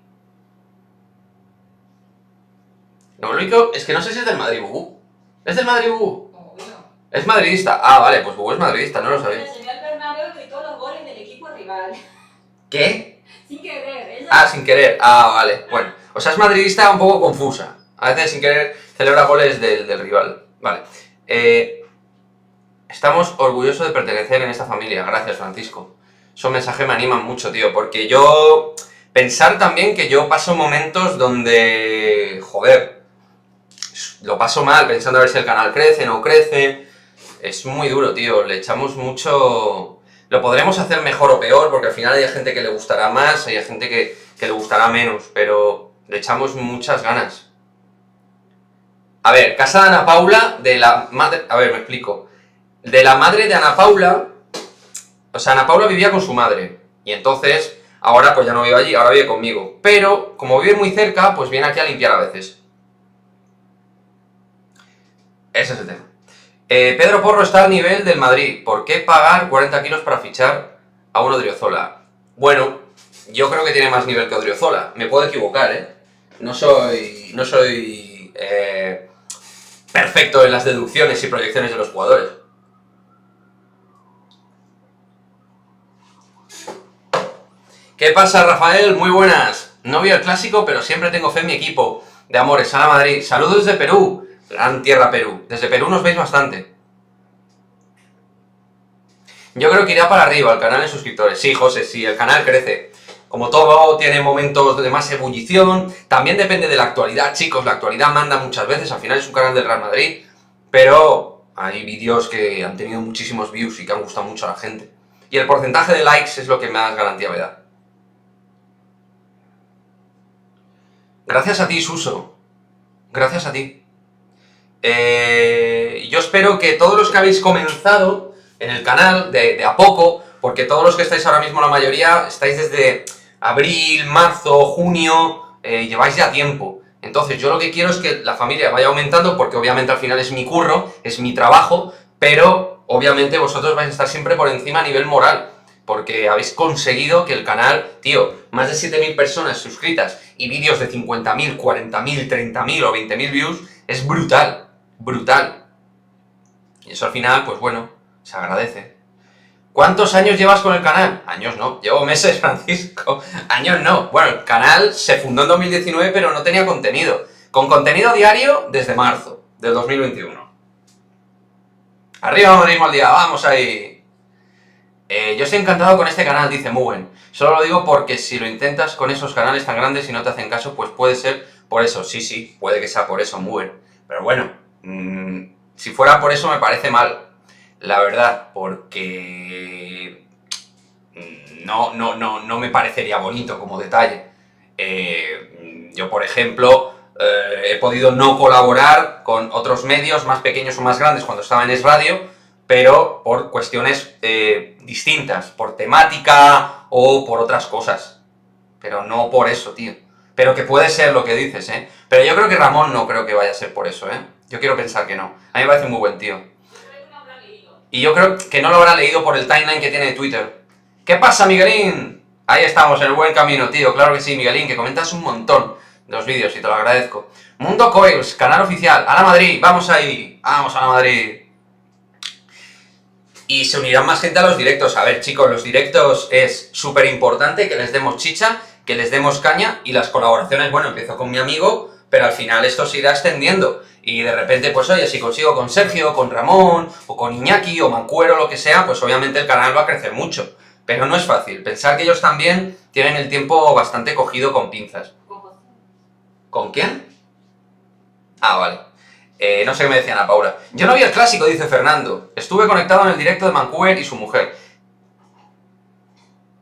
Lo único es que no sé si es del Madrid, Bubú. ¿Es del Madrid, Bubú? Obvio. Es madridista. Ah, vale, pues Bubú es madridista, no lo sabía. El señor Bernabéu gritó los goles del equipo rival. ¿Qué? Sin querer. Ella... Ah, sin querer. Ah, vale. Bueno, o sea, es madridista un poco confusa. A veces sin querer celebra goles del rival. Vale. Estamos orgullosos de pertenecer en esta familia. Gracias, Francisco. Esos mensajes me animan mucho, tío, porque yo... Pensar también que yo paso momentos donde... Joder, lo paso mal pensando a ver si el canal crece, no crece. Es muy duro, tío. Le echamos mucho... Lo podremos hacer mejor o peor, porque al final hay gente que le gustará más, hay gente que le gustará menos, pero le echamos muchas ganas. A ver, casa de Ana Paula, de la madre... A ver, me explico. De la madre de Ana Paula... O sea, Ana Paula vivía con su madre, y entonces... Ahora pues ya no vive allí, ahora vive conmigo. Pero, como vive muy cerca, pues viene aquí a limpiar a veces. Ese es el tema. Pedro Porro está al nivel del Madrid. ¿Por qué pagar 40 kilos para fichar a un Odriozola? Bueno, yo creo que tiene más nivel que Odriozola. Me puedo equivocar, No soy perfecto en las deducciones y proyecciones de los jugadores. ¿Qué pasa, Rafael? Muy buenas. No vi el clásico, pero siempre tengo fe en mi equipo de amores. Sala Madrid. Saludos desde Perú. Gran tierra Perú. Desde Perú nos veis bastante. Yo creo que irá para arriba el canal de suscriptores. Sí, José, sí, el canal crece. Como todo, tiene momentos de más ebullición. También depende de la actualidad, chicos. La actualidad manda muchas veces. Al final es un canal del Real Madrid. Pero hay vídeos que han tenido muchísimos views y que han gustado mucho a la gente. Y el porcentaje de likes es lo que más garantía me da. Gracias a ti, Suso. Gracias a ti. Yo espero que todos los que habéis comenzado, en el canal de a poco, porque todos los que estáis ahora mismo, la mayoría, estáis desde abril, marzo, junio, lleváis ya tiempo. Entonces yo lo que quiero es que la familia vaya aumentando, porque obviamente al final es mi curro, es mi trabajo, pero obviamente vosotros vais a estar siempre por encima a nivel moral, porque habéis conseguido que el canal, tío, más de 7.000 personas suscritas y vídeos de 50.000, 40.000, 30.000 o 20.000 views, es brutal, brutal. Y eso al final, pues bueno, se agradece. ¿Cuántos años llevas con el canal? Años no, llevo meses, Francisco. Años no. Bueno, el canal se fundó en 2019, pero no tenía contenido. Con contenido diario desde marzo del 2021. Arriba, madridismo al día, vamos ahí. Yo estoy encantado con este canal, dice Mugen. Solo lo digo porque si lo intentas con esos canales tan grandes y no te hacen caso, pues puede ser por eso. Sí, puede que sea por eso, Mugen. Pero bueno, si fuera por eso me parece mal. La verdad, porque no me parecería bonito como detalle. Yo, por ejemplo, he podido no colaborar con otros medios más pequeños o más grandes cuando estaba en Es Radio, pero por cuestiones distintas, por temática o por otras cosas. Pero no por eso, tío. Pero que puede ser lo que dices, ¿eh? Pero yo creo que Ramón no creo que vaya a ser por eso, ¿eh? Yo quiero pensar que no. A mí me parece muy buen tío. Y yo creo que no lo habrá leído por el timeline que tiene de Twitter. ¿Qué pasa, Miguelín? Ahí estamos, en el buen camino, tío. Claro que sí, Miguelín, que comentas un montón de los vídeos y te lo agradezco. Mundo Coils, canal oficial. ¡A la Madrid! ¡Vamos ahí! ¡Vamos a la Madrid! Y se unirán más gente a los directos. A ver, chicos, los directos es súper importante que les demos chicha, que les demos caña, y las colaboraciones, bueno, empiezo con mi amigo, pero al final esto se irá extendiendo. Y de repente, pues oye, si consigo con Sergio, con Ramón, o con Iñaki, o Mancuero, lo que sea, pues obviamente el canal va a crecer mucho. Pero no es fácil. Pensar que ellos también tienen el tiempo bastante cogido con pinzas. ¿Con quién? Ah, vale. No sé qué me decía Ana Paula. Yo no vi el clásico, dice Fernando. Estuve conectado en el directo de Mancuer y su mujer.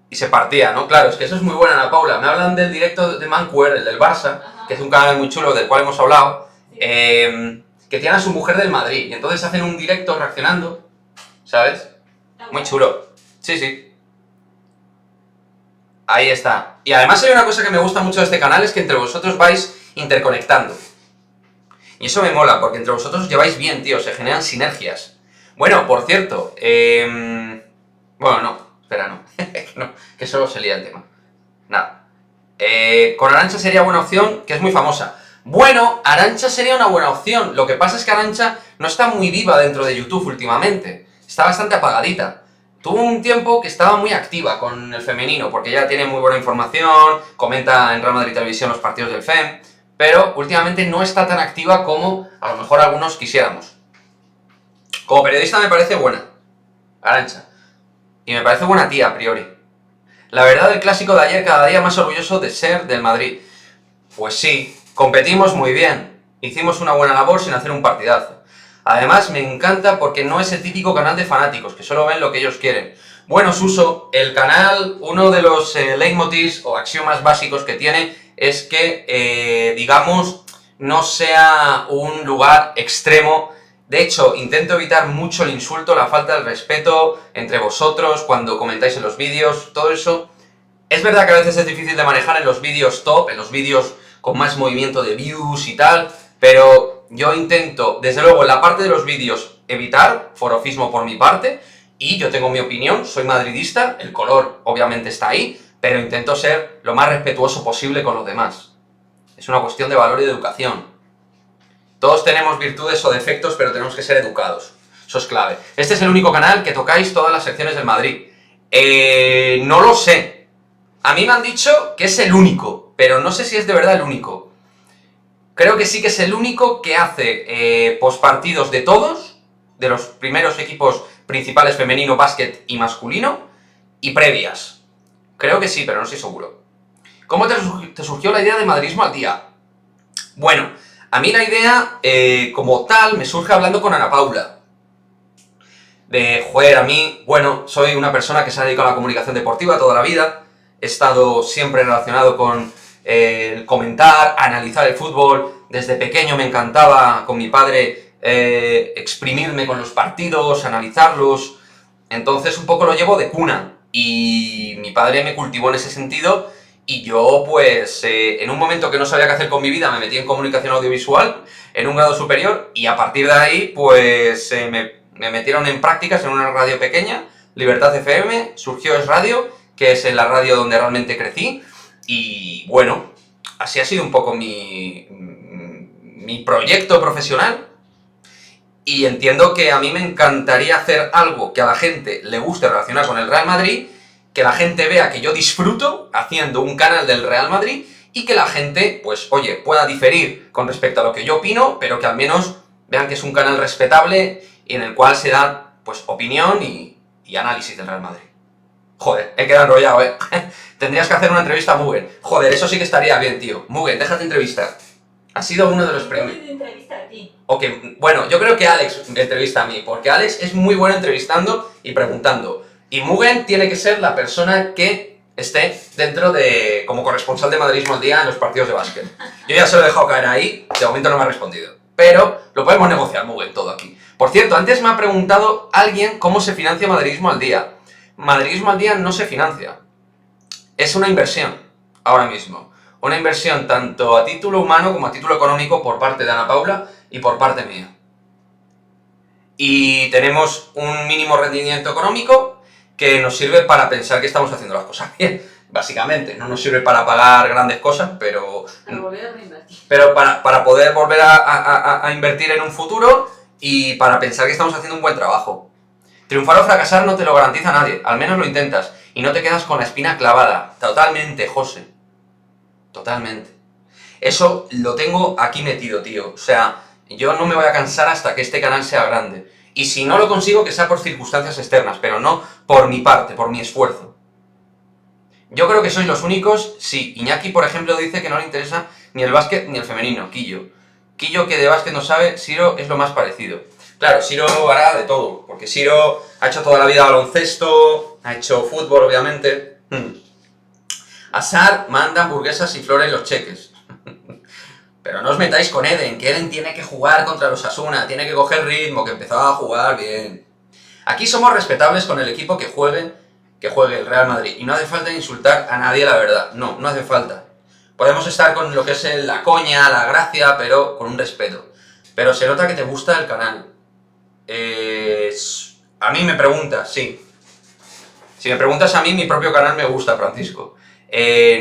Y se partía, ¿no? Claro, es que eso es muy bueno, Ana Paula. Me hablan del directo de Mancuer, el del Barça, que es un canal muy chulo del cual hemos hablado, que tiene a su mujer del Madrid. Y entonces hacen un directo reaccionando, ¿sabes? Muy chulo. Sí. Ahí está. Y además hay una cosa que me gusta mucho de este canal, es que entre vosotros vais interconectando. Y eso me mola, porque entre vosotros os lleváis bien, tío, se generan sinergias. Bueno, por cierto, bueno, no, espera, no, no, que solo se lía el tema. Nada. Con Arantxa sería buena opción, que es muy famosa. Bueno, Arantxa sería una buena opción, lo que pasa es que Arantxa no está muy viva dentro de YouTube últimamente, está bastante apagadita. Tuvo un tiempo que estaba muy activa con el femenino, porque ella tiene muy buena información, comenta en Real Madrid Televisión los partidos del FEM, pero últimamente no está tan activa como a lo mejor algunos quisiéramos. Como periodista me parece buena, Arantxa, y me parece buena tía a priori. La verdad, el clásico de ayer, cada día más orgulloso de ser del Madrid. Pues sí, competimos muy bien, hicimos una buena labor sin hacer un partidazo. Además me encanta porque no es el típico canal de fanáticos, que solo ven lo que ellos quieren. Bueno, Suso, el canal, uno de los leitmotivs o axiomas básicos que tiene es que, digamos, no sea un lugar extremo. De hecho, intento evitar mucho el insulto, la falta de respeto entre vosotros cuando comentáis en los vídeos, todo eso. Es verdad que a veces es difícil de manejar en los vídeos top, en los vídeos con más movimiento de views y tal, pero yo intento, desde luego, en la parte de los vídeos, evitar forofismo por mi parte, y yo tengo mi opinión, soy madridista, el color obviamente está ahí, pero intento ser lo más respetuoso posible con los demás. Es una cuestión de valor y de educación. Todos tenemos virtudes o defectos, pero tenemos que ser educados. Eso es clave. Este es el único canal que tocáis todas las secciones del Madrid. No lo sé. A mí me han dicho que es el único, pero no sé si es de verdad el único. Creo que sí que es el único que hace postpartidos de todos, de los primeros equipos principales femenino, básquet y masculino, y previas. Creo que sí, pero no estoy seguro. ¿Cómo te surgió la idea de Madridismo al día? Bueno, a mí la idea, como tal, me surge hablando con Ana Paula. A mí, bueno, soy una persona que se ha dedicado a la comunicación deportiva toda la vida, he estado siempre relacionado con el comentar, analizar el fútbol, desde pequeño me encantaba con mi padre exprimirme con los partidos, analizarlos, Entonces un poco lo llevo de cuna. Y mi padre me cultivó en ese sentido y yo pues en un momento que no sabía qué hacer con mi vida me metí en comunicación audiovisual en un grado superior y a partir de ahí pues me metieron en prácticas en una radio pequeña, Libertad FM, surgió Es Radio, que es la radio donde realmente crecí y bueno, así ha sido un poco mi proyecto profesional. Y entiendo que a mí me encantaría hacer algo que a la gente le guste relacionar con el Real Madrid, que la gente vea que yo disfruto haciendo un canal del Real Madrid y que la gente, pues, oye, pueda diferir con respecto a lo que yo opino, pero que al menos vean que es un canal respetable y en el cual se da, pues, opinión y análisis del Real Madrid. Joder, he quedado enrollado, ¿eh? Tendrías que hacer una entrevista a Mugen. Joder, eso sí que estaría bien, tío. Mugen, déjate entrevistar. Ha sido uno de los premios. Yo te entrevista a ti. Ok, bueno, yo creo que Alex me entrevista a mí, porque Alex es muy bueno entrevistando y preguntando. Y Mugen tiene que ser la persona que esté dentro de, como corresponsal de Madridismo al Día en los partidos de básquet. Yo ya se lo he dejado caer ahí, de momento no me ha respondido. Pero lo podemos negociar, Mugen, todo aquí. Por cierto, antes me ha preguntado alguien cómo se financia Madridismo al Día. Madridismo al Día no se financia. Es una inversión, ahora mismo. Una inversión tanto a título humano como a título económico por parte de Ana Paula y por parte mía. Y tenemos un mínimo rendimiento económico que nos sirve para pensar que estamos haciendo las cosas bien, básicamente. No nos sirve para pagar grandes cosas, pero Para volver a reinvertir. pero para poder volver a invertir en un futuro y para pensar que estamos haciendo un buen trabajo. Triunfar o fracasar no te lo garantiza nadie, al menos lo intentas, y no te quedas con la espina clavada. Totalmente, José. Totalmente. Eso lo tengo aquí metido, tío. O sea, yo no me voy a cansar hasta que este canal sea grande. Y si no lo consigo, que sea por circunstancias externas, pero no por mi parte, por mi esfuerzo. Yo creo que sois los únicos. Sí, Iñaki, por ejemplo, dice que no le interesa ni el básquet ni el femenino. Quillo que de básquet no sabe, Siro es lo más parecido. Claro, Siro hará de todo, porque Siro ha hecho toda la vida baloncesto, ha hecho fútbol, obviamente. Asar manda hamburguesas y flores en los cheques. Pero no os metáis con Eden, que Eden tiene que jugar contra los Asuna, tiene que coger ritmo, que empezaba a jugar bien. Aquí somos respetables con el equipo que juegue el Real Madrid. Y no hace falta insultar a nadie, la verdad. No, no hace falta. Podemos estar con lo que es la coña, la gracia, pero con un respeto. Pero se nota que te gusta el canal. A mí me preguntas, sí. Si me preguntas a mí, mi propio canal me gusta, Francisco.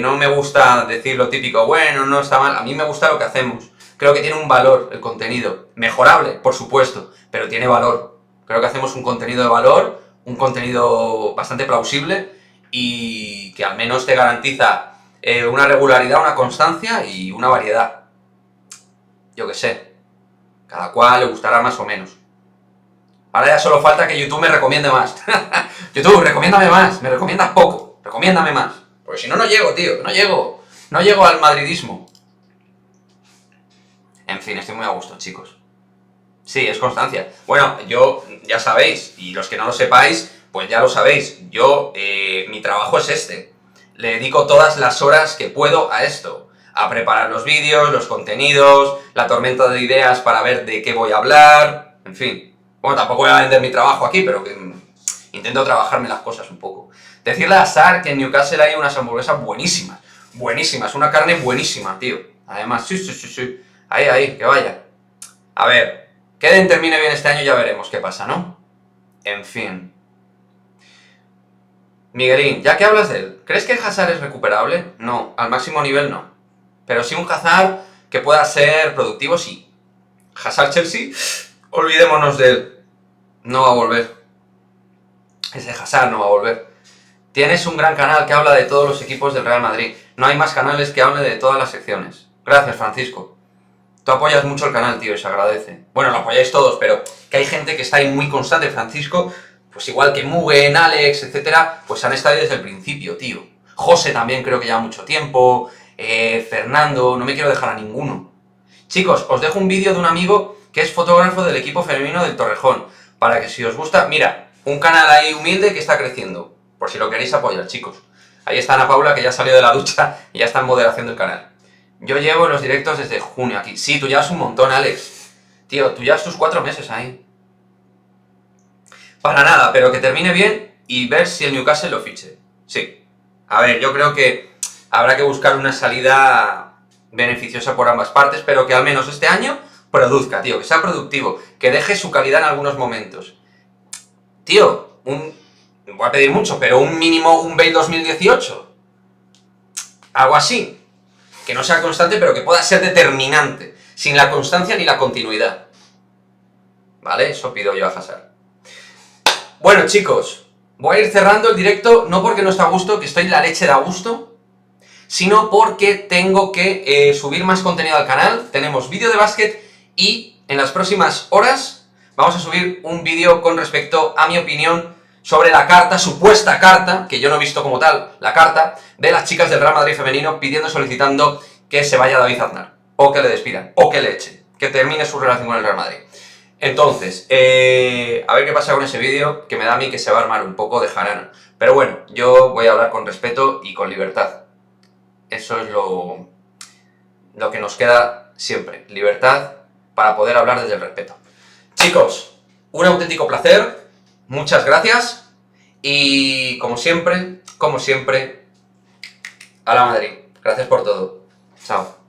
No me gusta decir lo típico, bueno, no está mal. A mí me gusta lo que hacemos. Creo que tiene un valor el contenido. Mejorable, por supuesto, pero tiene valor. Creo que hacemos un contenido de valor, un contenido bastante plausible y que al menos te garantiza una regularidad, una constancia y una variedad. Yo qué sé. Cada cual le gustará más o menos. Ahora ya solo falta que YouTube me recomiende más. YouTube, recomiéndame más. Me recomiendas poco. Recomiéndame más. Porque si no, no llego, tío. No llego. No llego al madridismo. En fin, estoy muy a gusto, chicos. Sí, es constancia. Bueno, yo, ya sabéis, y los que no lo sepáis, pues ya lo sabéis. Yo, mi trabajo es este. Le dedico todas las horas que puedo a esto. A preparar los vídeos, los contenidos, la tormenta de ideas para ver de qué voy a hablar. En fin. Bueno, tampoco voy a vender mi trabajo aquí, pero que intento trabajarme las cosas un poco. Decirle a Sar que en Newcastle hay unas hamburguesas buenísimas. Buenísimas, una carne buenísima, tío. Además, sí. Ahí, que vaya. A ver, que Eden termine bien este año y ya veremos qué pasa, ¿no? En fin. Miguelín, ya que hablas de él, ¿crees que Hazard es recuperable? No, al máximo nivel no. Pero sí un Hazard que pueda ser productivo, sí. Hazard Chelsea, olvidémonos de él. No va a volver. Ese Hazard no va a volver. Tienes un gran canal que habla de todos los equipos del Real Madrid. No hay más canales que hablen de todas las secciones. Gracias, Francisco. Tú apoyas mucho el canal, tío, y se agradece. Bueno, lo apoyáis todos, pero que hay gente que está ahí muy constante. Francisco, pues igual que Mugen, Alex, etcétera, pues han estado ahí desde el principio, tío. José también creo que lleva mucho tiempo. Fernando, no me quiero dejar a ninguno. Chicos, os dejo un vídeo de un amigo que es fotógrafo del equipo femenino del Torrejón. Para que si os gusta, mira, un canal ahí humilde que está creciendo. Por si lo queréis apoyar, chicos. Ahí está Ana Paula, que ya salió de la ducha y ya está en moderación del canal. Yo llevo los directos desde junio aquí. Sí, tú llevas un montón, Alex. Tío, tú llevas tus 4 meses ahí. Para nada, pero que termine bien y ver si el Newcastle lo fiche. Sí. A ver, yo creo que habrá que buscar una salida beneficiosa por ambas partes, pero que al menos este año produzca, tío, que sea productivo, que deje su calidad en algunos momentos. Tío, voy a pedir mucho, pero un mínimo un Bale 2018. Algo así. Que no sea constante, pero que pueda ser determinante. Sin la constancia ni la continuidad. ¿Vale? Eso pido yo a Hazard. Bueno, chicos, voy a ir cerrando el directo, no porque no esté a gusto, que estoy la leche de a gusto, sino porque tengo que subir más contenido al canal. Tenemos vídeo de básquet y en las próximas horas vamos a subir un vídeo con respecto a mi opinión sobre la carta, supuesta carta, que yo no he visto como tal, la carta de las chicas del Real Madrid femenino solicitando que se vaya David Aznar, o que le despidan, o que le echen, que termine su relación con el Real Madrid. Entonces, a ver qué pasa con ese vídeo, que me da a mí que se va a armar un poco de jarana. Pero bueno, yo voy a hablar con respeto y con libertad. Eso es lo que nos queda siempre, libertad para poder hablar desde el respeto. Chicos, un auténtico placer, muchas gracias y como siempre, a la Madrid. Gracias por todo. Chao.